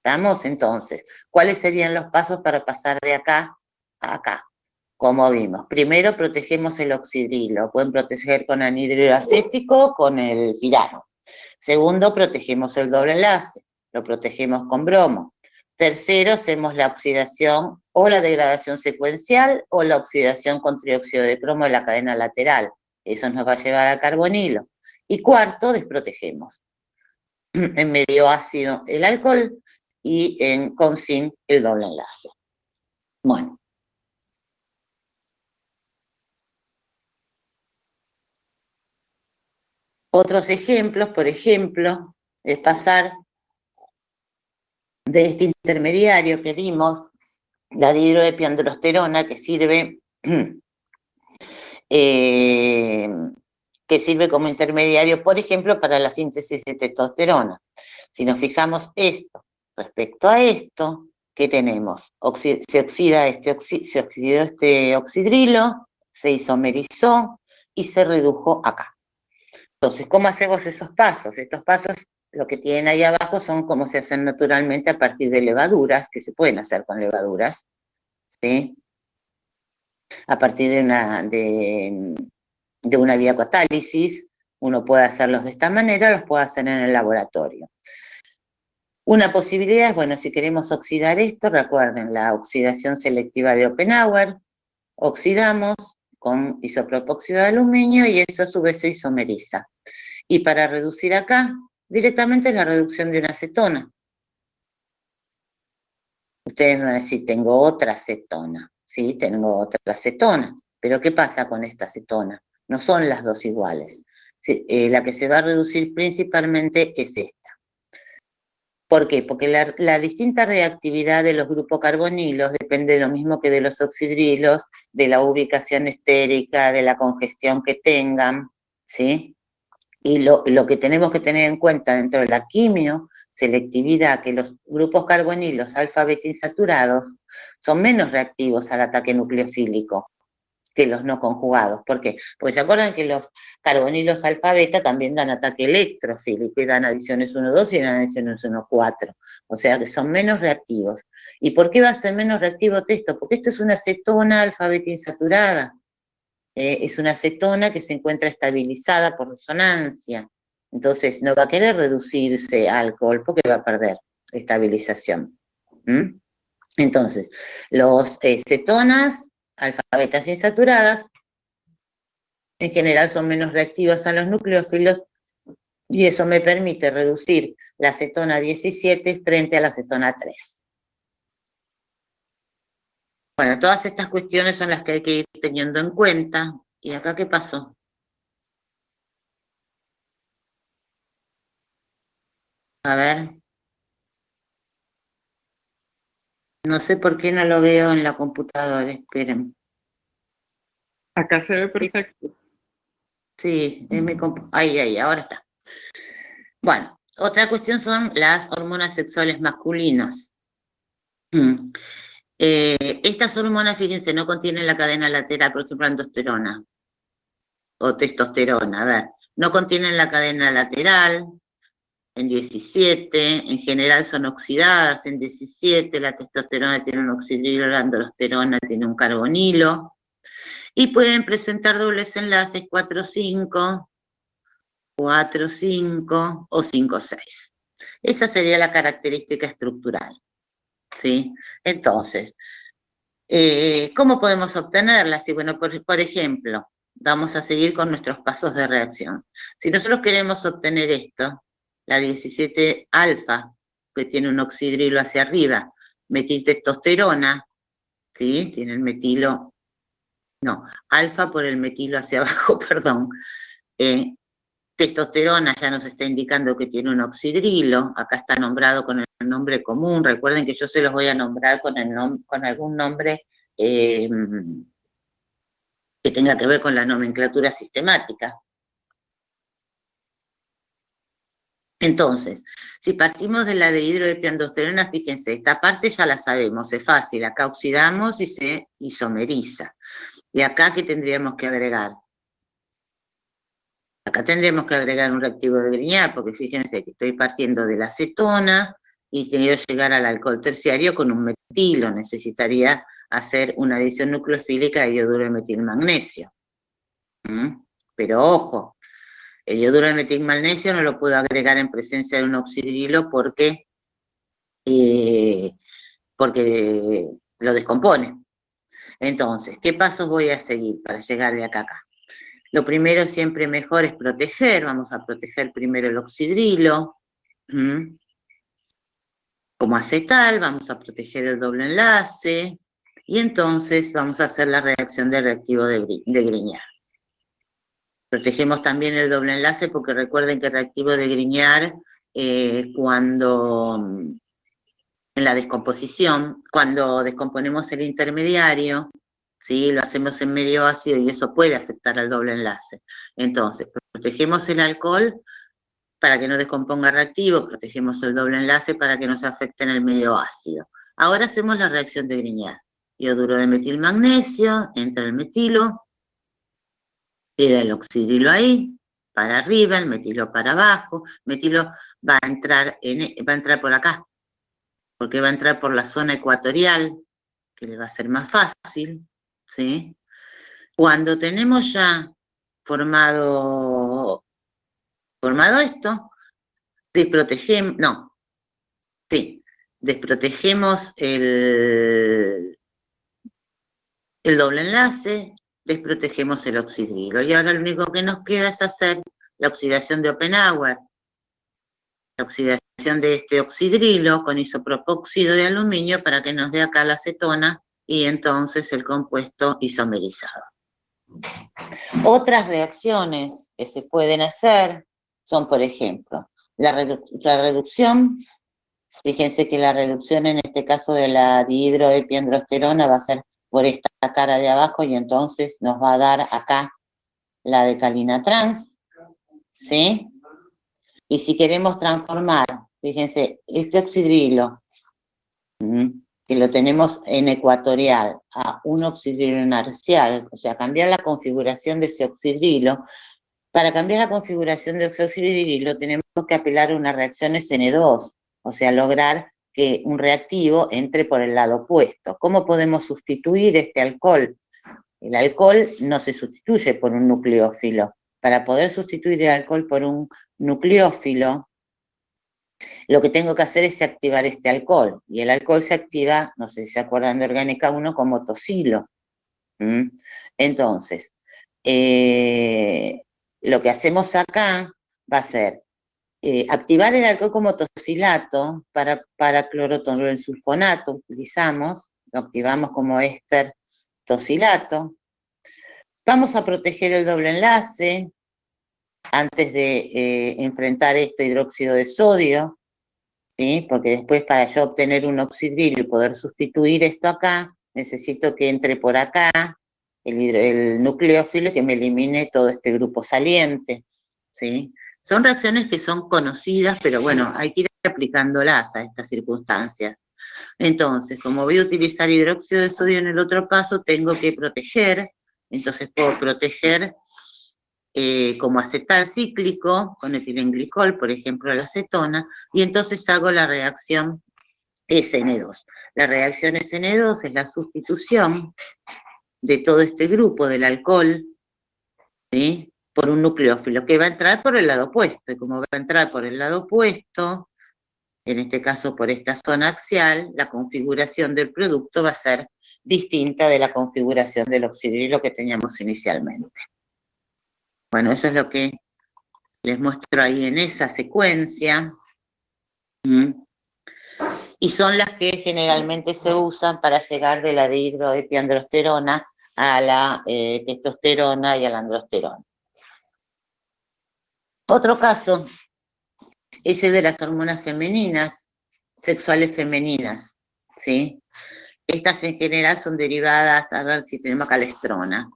¿Estamos? Entonces, ¿cuáles serían los pasos para pasar de acá a acá? Como vimos, primero protegemos el oxidrilo, pueden proteger con anhídrido acético, con el pirano. Segundo, protegemos el doble enlace, lo protegemos con bromo. Tercero, hacemos la oxidación o la degradación secuencial o la oxidación con trióxido de cromo de la cadena lateral. Eso nos va a llevar al carbonilo. Y cuarto, desprotegemos. En medio ácido el alcohol y con zinc el doble enlace. Bueno. Otros ejemplos, por ejemplo, es pasar de este intermediario que vimos, la dihidroepiandrosterona, que sirve como intermediario, por ejemplo, para la síntesis de testosterona. Si nos fijamos esto respecto a esto, ¿qué tenemos? Se oxidó este oxidrilo, se isomerizó y se redujo acá. Entonces, ¿cómo hacemos esos pasos? Estos pasos, lo que tienen ahí abajo son cómo se hacen naturalmente a partir de levaduras, que se pueden hacer con levaduras, ¿sí? A partir de una biocatálisis, uno puede hacerlos de esta manera, los puede hacer en el laboratorio. Una posibilidad es, bueno, si queremos oxidar esto, recuerden la oxidación selectiva de Oppenauer, oxidamos con isopropóxido de aluminio y eso a su vez se isomeriza. Y para reducir acá, directamente es la reducción de una acetona. Ustedes me van a decir, tengo otra acetona. Sí, tengo otra acetona. Pero ¿qué pasa con esta acetona? No son las dos iguales. La que se va a reducir principalmente es esta. ¿Por qué? Porque la distinta reactividad de los grupos carbonilos depende de lo mismo que de los oxidrilos, de la ubicación estérica, de la congestión que tengan, ¿sí? Y lo que tenemos que tener en cuenta dentro de la quimioselectividad, que los grupos carbonilos alfa-beta insaturados son menos reactivos al ataque nucleofílico que los no conjugados. ¿Por qué? Porque se acuerdan que los carbonilos alfa-beta también dan ataque electrofílico y dan adiciones 1,2 y dan adiciones 1,4. O sea que son menos reactivos. ¿Y por qué va a ser menos reactivo esto? Porque esto es una acetona alfa-beta insaturada. Es una acetona que se encuentra estabilizada por resonancia. Entonces no va a querer reducirse a alcohol porque va a perder estabilización. Entonces, los cetonas alfa-betas insaturadas en general son menos reactivas a los nucleófilos y eso me permite reducir la acetona 17 frente a la acetona 3. Bueno, todas estas cuestiones son las que hay que ir teniendo en cuenta. ¿Y acá qué pasó? A ver. No sé por qué no lo veo en la computadora, esperen. Acá se ve perfecto. Sí, en mi ahí, ahora está. Bueno, otra cuestión son las hormonas sexuales masculinas. Estas hormonas, fíjense, no contienen la cadena lateral, por ejemplo, aldosterona o testosterona, a ver, no contienen la cadena lateral en 17, en general son oxidadas en 17, la testosterona tiene un oxidrilo, la androsterona tiene un carbonilo, y pueden presentar dobles enlaces 4,5, 4,5 o 5,6. Esa sería la característica estructural, ¿sí? Entonces, ¿cómo podemos obtenerlas? Y bueno, por ejemplo, vamos a seguir con nuestros pasos de reacción. Si nosotros queremos obtener esto, la 17 alfa, que tiene un oxidrilo hacia arriba, metiltestosterona, ¿sí? Tiene el metilo, no, alfa por el metilo hacia abajo, perdón. Testosterona ya nos está indicando que tiene un oxidrilo, acá está nombrado con el nombre común, recuerden que yo se los voy a nombrar con algún nombre que tenga que ver con la nomenclatura sistemática. Entonces, si partimos de la dihidroepiandrosterona, fíjense, esta parte ya la sabemos, es fácil, acá oxidamos y se isomeriza. ¿Y acá qué tendríamos que agregar? Acá tendríamos que agregar un reactivo de Grignard, porque fíjense que estoy partiendo de la acetona y quiero llegar al alcohol terciario con un metilo. Necesitaría hacer una adición nucleofílica de yoduro de metilmagnesio. Pero ojo, el yoduro de metilmagnesio no lo puedo agregar en presencia de un oxidrilo porque lo descompone. Entonces, ¿qué pasos voy a seguir para llegar de acá a acá? Lo primero siempre mejor es proteger, vamos a proteger primero el oxidrilo, como acetal, vamos a proteger el doble enlace, y entonces vamos a hacer la reacción de reactivo de Grignard. Protegemos también el doble enlace porque recuerden que el reactivo de Grignard, cuando en la descomposición, cuando descomponemos el intermediario, ¿sí? Lo hacemos en medio ácido y eso puede afectar al doble enlace. Entonces, protegemos el alcohol para que no descomponga reactivo, protegemos el doble enlace para que no se afecte en el medio ácido. Ahora hacemos la reacción de Grignard. Ioduro de metilmagnesio, entra el metilo, queda el oxidrilo ahí, para arriba, el metilo para abajo, metilo va a entrar por acá, porque va a entrar por la zona ecuatorial, que le va a ser más fácil, ¿sí? Cuando tenemos ya formado esto, desprotegemos el doble enlace, desprotegemos el oxidrilo. Y ahora lo único que nos queda es hacer la oxidación de Oppenauer. La oxidación de este oxidrilo con isopropóxido de aluminio para que nos dé acá la acetona y entonces el compuesto isomerizado. Otras reacciones que se pueden hacer son, por ejemplo, la reducción. Fíjense que la reducción en este caso de la dihidroepiandrosterona va a ser por esta cara de abajo y entonces nos va a dar acá la decalina trans, ¿sí? Y si queremos transformar, fíjense, este oxidrilo, que lo tenemos en ecuatorial, a un oxidrilo en arcial, o sea, cambiar la configuración de ese oxidrilo, para cambiar la configuración de ese oxidrilo tenemos que apelar a una reacción SN2, o sea, lograr que un reactivo entre por el lado opuesto. ¿Cómo podemos sustituir este alcohol? El alcohol no se sustituye por un nucleófilo. Para poder sustituir el alcohol por un nucleófilo, lo que tengo que hacer es activar este alcohol. Y el alcohol se activa, no sé si se acuerdan de Orgánica 1, como tosilo. Entonces, lo que hacemos acá va a ser activar el alcohol como tosilato para clorotoluensulfonato, utilizamos, lo activamos como éster tosilato. Vamos a proteger el doble enlace antes de enfrentar esto hidróxido de sodio, ¿sí? Porque después para yo obtener un oxidrilo y poder sustituir esto acá, necesito que entre por acá el nucleófilo que me elimine todo este grupo saliente, ¿sí? Son reacciones que son conocidas, pero bueno, hay que ir aplicándolas a estas circunstancias. Entonces, como voy a utilizar hidróxido de sodio en el otro paso, tengo que proteger, entonces puedo proteger como acetal cíclico, con etilenglicol, por ejemplo, la acetona, y entonces hago la reacción SN2. La reacción SN2 es la sustitución de todo este grupo del alcohol, ¿sí? Por un nucleófilo, que va a entrar por el lado opuesto, y como va a entrar por el lado opuesto, en este caso por esta zona axial, la configuración del producto va a ser distinta de la configuración del oxidrilo que teníamos inicialmente. Bueno, eso es lo que les muestro ahí en esa secuencia. Y son las que generalmente se usan para llegar de la dihidroepiandrosterona a la testosterona y a la androsterona. Otro caso es el de las hormonas femeninas, sexuales femeninas, ¿sí? Estas en general son derivadas, a ver si tenemos acá la estrona,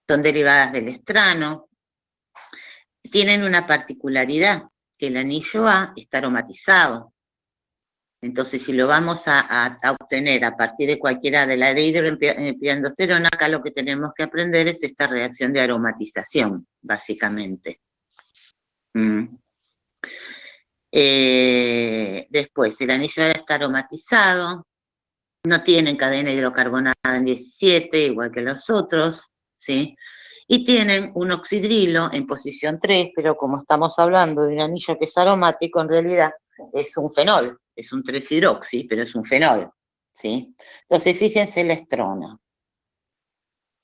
son derivadas del estrano, tienen una particularidad, que el anillo A está aromatizado. Entonces, si lo vamos a obtener a partir de cualquiera de la dihidroepiandrosterona, acá lo que tenemos que aprender es esta reacción de aromatización, básicamente. Después, el anillo A está aromatizado, no tienen cadena hidrocarbonada en 17, igual que los otros, ¿sí? Y tienen un oxidrilo en posición 3, pero como estamos hablando de un anillo que es aromático, en realidad es un fenol, es un 3-hidroxi, pero es un fenol, ¿sí? Entonces, fíjense la estrona.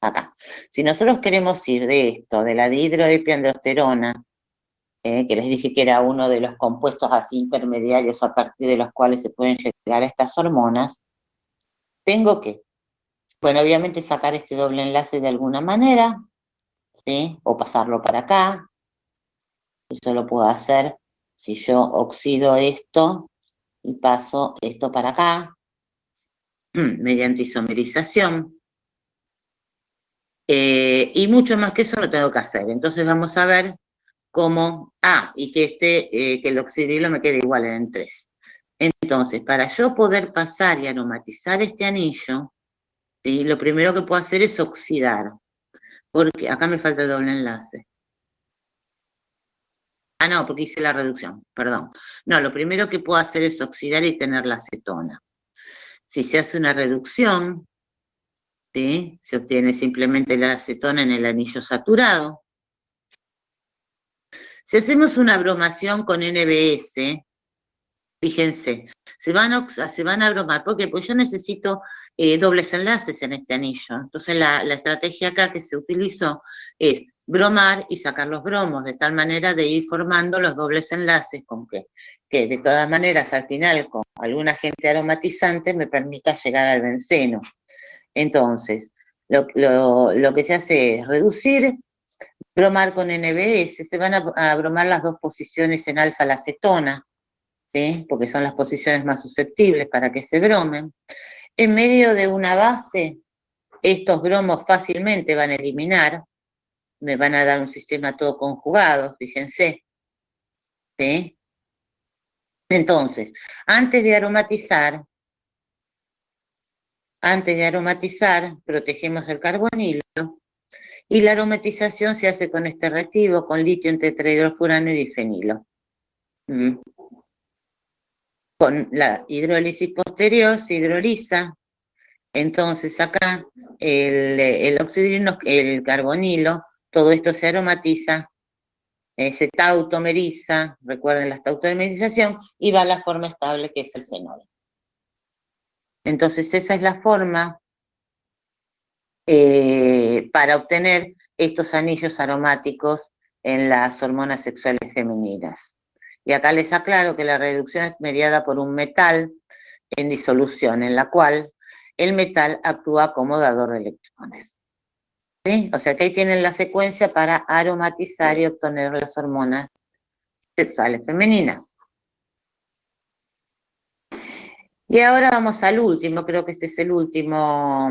acá. Si nosotros queremos ir de esto, de la dihidroepiandrosterona, que les dije que era uno de los compuestos así intermediarios a partir de los cuales se pueden llegar a estas hormonas, tengo que, bueno, obviamente sacar este doble enlace de alguna manera, ¿sí? O pasarlo para acá. Eso lo puedo hacer si yo oxido esto y paso esto para acá, mediante isomerización. Y mucho más que eso no tengo que hacer. Entonces vamos a ver cómo, y que que el oxidrilo me quede igual en 3. Entonces, para yo poder pasar y aromatizar este anillo, ¿sí? Lo primero que puedo hacer es oxidar, porque acá me falta el doble enlace. No, porque hice la reducción, perdón. No, lo primero que puedo hacer es oxidar y tener la acetona. Si se hace una reducción, ¿sí? Se obtiene simplemente la acetona en el anillo saturado. Si hacemos una bromación con NBS, fíjense, se van a bromar. ¿Por qué? Pues yo necesito dobles enlaces en este anillo. Entonces la estrategia acá que se utilizó es bromar y sacar los bromos, de tal manera de ir formando los dobles enlaces con que de todas maneras al final con algún agente aromatizante me permita llegar al benceno. Entonces, lo que se hace es reducir, bromar con NBS, se van a bromar las dos posiciones en alfa-la acetona, ¿sí? Porque son las posiciones más susceptibles para que se bromen. En medio de una base, estos bromos fácilmente van a eliminar, me van a dar un sistema todo conjugado, fíjense, ¿sí? Entonces, antes de aromatizar, protegemos el carbonilo, y la aromatización se hace con este reactivo, con litio en tetrahidrofurano y difenilo. Con la hidrólisis posterior se hidroliza, entonces acá el oxidrino, el carbonilo, todo esto se aromatiza, se tautomeriza, recuerden la tautomerización, y va a la forma estable que es el fenol. Entonces esa es la forma para obtener estos anillos aromáticos en las hormonas sexuales femeninas. Y acá les aclaro que la reducción es mediada por un metal en disolución, en la cual el metal actúa como dador de electrones. ¿Sí? O sea que ahí tienen la secuencia para aromatizar y obtener las hormonas sexuales femeninas. Y ahora vamos al último, creo que este es el último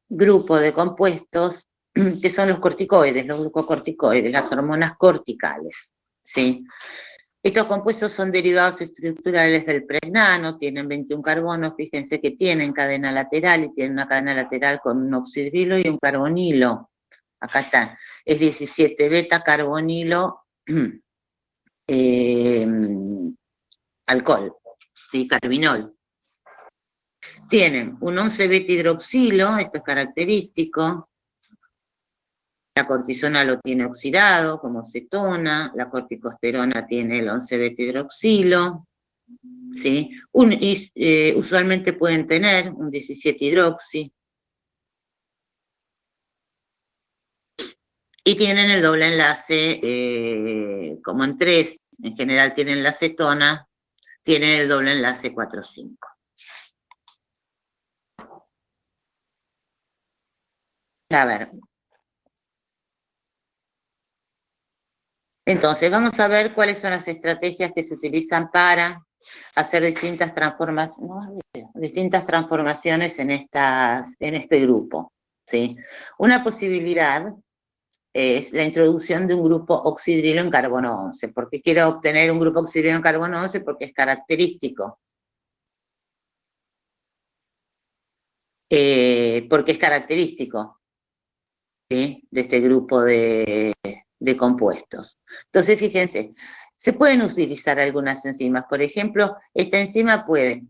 grupo de compuestos, que son los corticoides, los glucocorticoides, las hormonas corticales, ¿sí? Estos compuestos son derivados estructurales del pregnano, tienen 21 carbonos, fíjense que tienen cadena lateral y tienen una cadena lateral con un oxidrilo y un carbonilo. Acá está, es 17 beta carbonilo alcohol, ¿sí? Carbinol. Tienen un 11 beta hidroxilo, esto es característico. La cortisona lo tiene oxidado como cetona, la corticosterona tiene el 11 beta hidroxilo, ¿sí? Usualmente pueden tener un 17 hidroxi. Y tienen el doble enlace, como en 3, en general tienen la cetona, tienen el doble enlace 4,5. A ver. Entonces, vamos a ver cuáles son las estrategias que se utilizan para hacer distintas transformaciones en este grupo, ¿sí? Una posibilidad es la introducción de un grupo oxidrilo en carbono 11. ¿Por qué quiero obtener un grupo oxidrilo en carbono 11? Porque es característico. ¿Sí? De este grupo de compuestos. Entonces, fíjense, se pueden utilizar algunas enzimas. Por ejemplo, esta enzima puede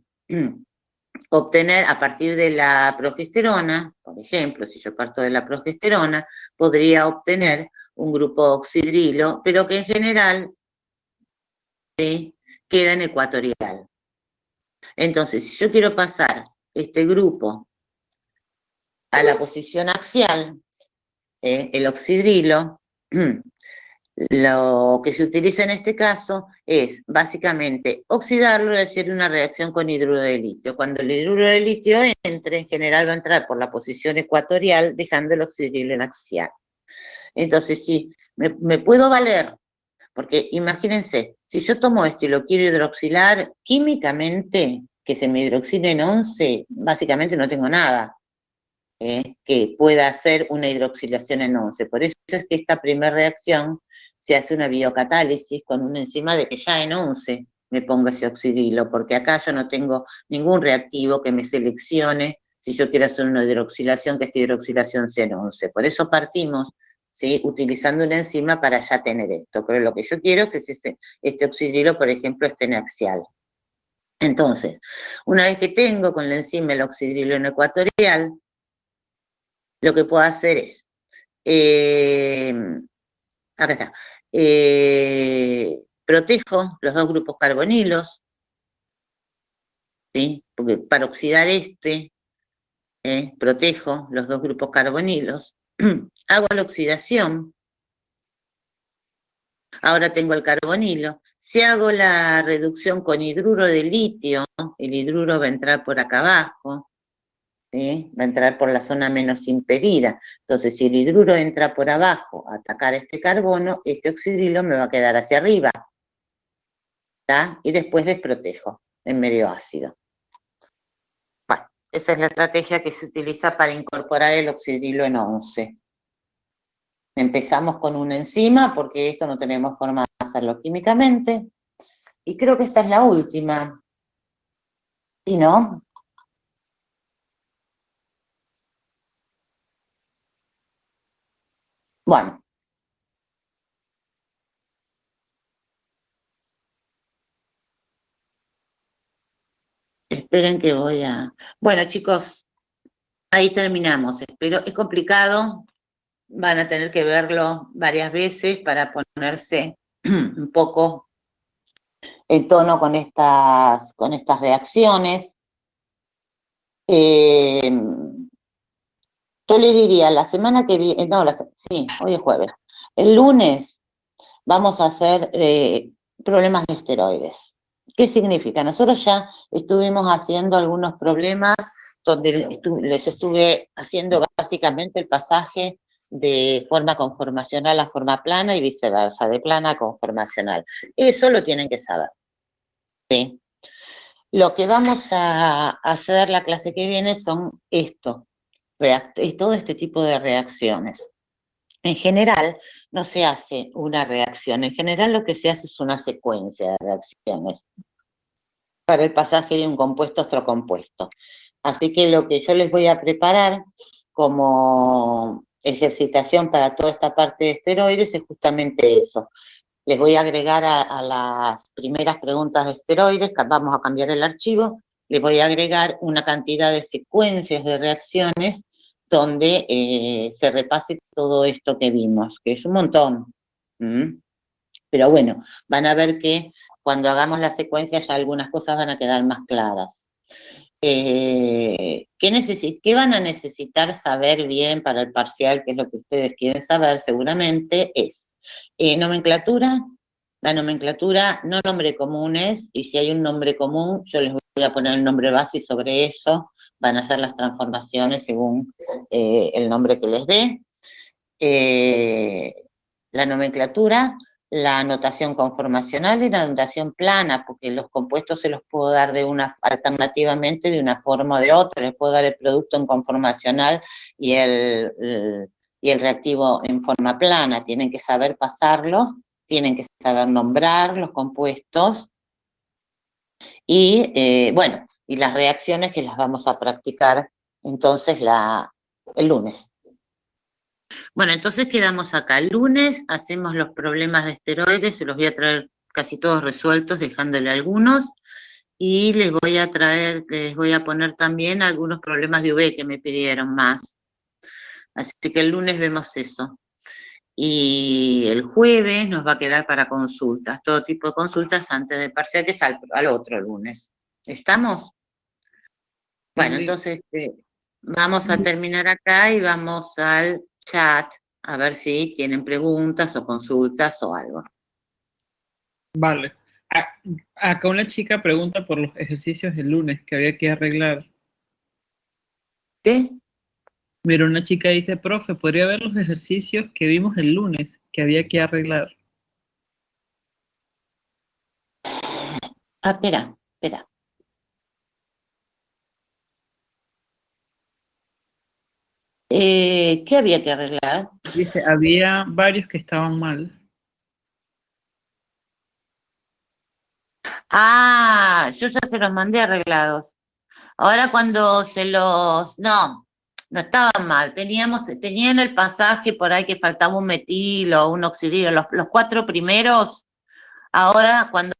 obtener a partir de la progesterona, por ejemplo, si yo parto de la progesterona, podría obtener un grupo oxidrilo, pero que en general, ¿sí?, queda en ecuatorial. Entonces, si yo quiero pasar este grupo a la posición axial, el oxidrilo, lo que se utiliza en este caso es básicamente oxidarlo y hacer una reacción con hidruro de litio. Cuando el hidruro de litio entre, en general va a entrar por la posición ecuatorial, dejando el oxidrilo en axial. Entonces, sí, me puedo valer, porque imagínense, si yo tomo esto y lo quiero hidroxilar, químicamente, que se me hidroxile en 11, básicamente no tengo nada que pueda hacer una hidroxilación en 11. Por eso es que esta primera reacción se hace una biocatálisis con una enzima de que ya en 11 me ponga ese oxidrilo, porque acá yo no tengo ningún reactivo que me seleccione si yo quiero hacer una hidroxilación, que esta hidroxilación sea en 11. Por eso partimos, ¿sí?, utilizando una enzima para ya tener esto. Pero lo que yo quiero es que este oxidrilo, por ejemplo, esté en axial. Entonces, una vez que tengo con la enzima el oxidrilo en ecuatorial, lo que puedo hacer es, acá está, protejo los dos grupos carbonilos, ¿sí? Porque para oxidar protejo los dos grupos carbonilos, hago la oxidación, ahora tengo el carbonilo. Si hago la reducción con hidruro de litio, el hidruro va a entrar por acá abajo, ¿sí? Va a entrar por la zona menos impedida. Entonces, si el hidruro entra por abajo a atacar este carbono, este oxidrilo me va a quedar hacia arriba, ¿tá? Y después desprotejo en medio ácido. Bueno, esa es la estrategia que se utiliza para incorporar el oxidrilo en 11. Empezamos con una enzima, porque esto no tenemos forma de hacerlo químicamente, y creo que esta es la última. ¿Sí, no? Bueno. Esperen que voy a... Bueno, chicos, ahí terminamos. Espero, es complicado, van a tener que verlo varias veces para ponerse un poco en tono con estas reacciones. Yo les diría, la semana que viene, no, sí, hoy es jueves, el lunes vamos a hacer problemas de esteroides. ¿Qué significa? Nosotros ya estuvimos haciendo algunos problemas donde les estuve haciendo básicamente el pasaje de forma conformacional a forma plana y viceversa, de plana a conformacional. Eso lo tienen que saber. ¿Sí? Lo que vamos a hacer la clase que viene son todo este tipo de reacciones. En general, no se hace una reacción, en general lo que se hace es una secuencia de reacciones para el pasaje de un compuesto a otro compuesto. Así que lo que yo les voy a preparar como ejercitación para toda esta parte de esteroides es justamente eso. Les voy a agregar a las primeras preguntas de esteroides, vamos a cambiar el archivo, les voy a agregar una cantidad de secuencias de reacciones donde se repase todo esto que vimos, que es un montón. Pero bueno, van a ver que cuando hagamos la secuencia ya algunas cosas van a quedar más claras. ¿Qué van a necesitar saber bien para el parcial, que es lo que ustedes quieren saber seguramente, es nomenclatura, la nomenclatura, no nombre comunes, y si hay un nombre común, yo les voy a poner el nombre base y sobre eso van a hacer las transformaciones según el nombre que les dé. La nomenclatura, la notación conformacional y la notación plana, porque los compuestos se los puedo dar alternativamente de una forma o de otra, les puedo dar el producto en conformacional y el reactivo en forma plana, tienen que saber pasarlos, tienen que saber nombrar los compuestos y, bueno, y las reacciones que las vamos a practicar entonces el lunes. Bueno, entonces quedamos acá. El lunes hacemos los problemas de esteroides, se los voy a traer casi todos resueltos, dejándole algunos, y les voy a poner también algunos problemas de UV que me pidieron más. Así que el lunes vemos eso. Y el jueves nos va a quedar para consultas, todo tipo de consultas antes de parcial, que es al otro lunes. ¿Estamos? Bueno, entonces vamos a terminar acá y vamos al chat a ver si tienen preguntas o consultas o algo. Vale. Acá una chica pregunta por los ejercicios del lunes que había que arreglar. ¿Qué? Mira, una chica dice, profe, ¿podría ver los ejercicios que vimos el lunes que había que arreglar? Ah, espera, espera. ¿Qué había que arreglar? Dice, había varios que estaban mal. Ah, yo ya se los mandé arreglados. Ahora cuando se los... No, no estaban mal. Tenían el pasaje por ahí que faltaba un metilo, un oxidilo. Los cuatro primeros, ahora cuando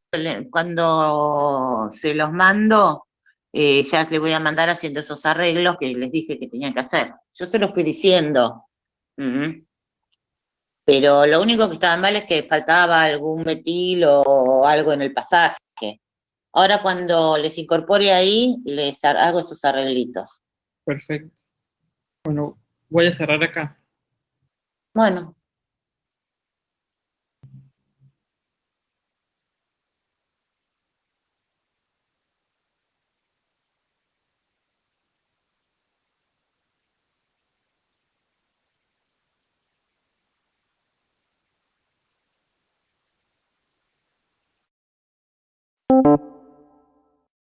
se los mando, ya les voy a mandar haciendo esos arreglos que les dije que tenían que hacer. Yo se los fui diciendo. Ujú. Pero lo único que estaba mal es que faltaba algún metilo o algo en el pasaje. Ahora cuando les incorpore ahí, hago esos arreglitos. Perfecto. Bueno, voy a cerrar acá. Bueno,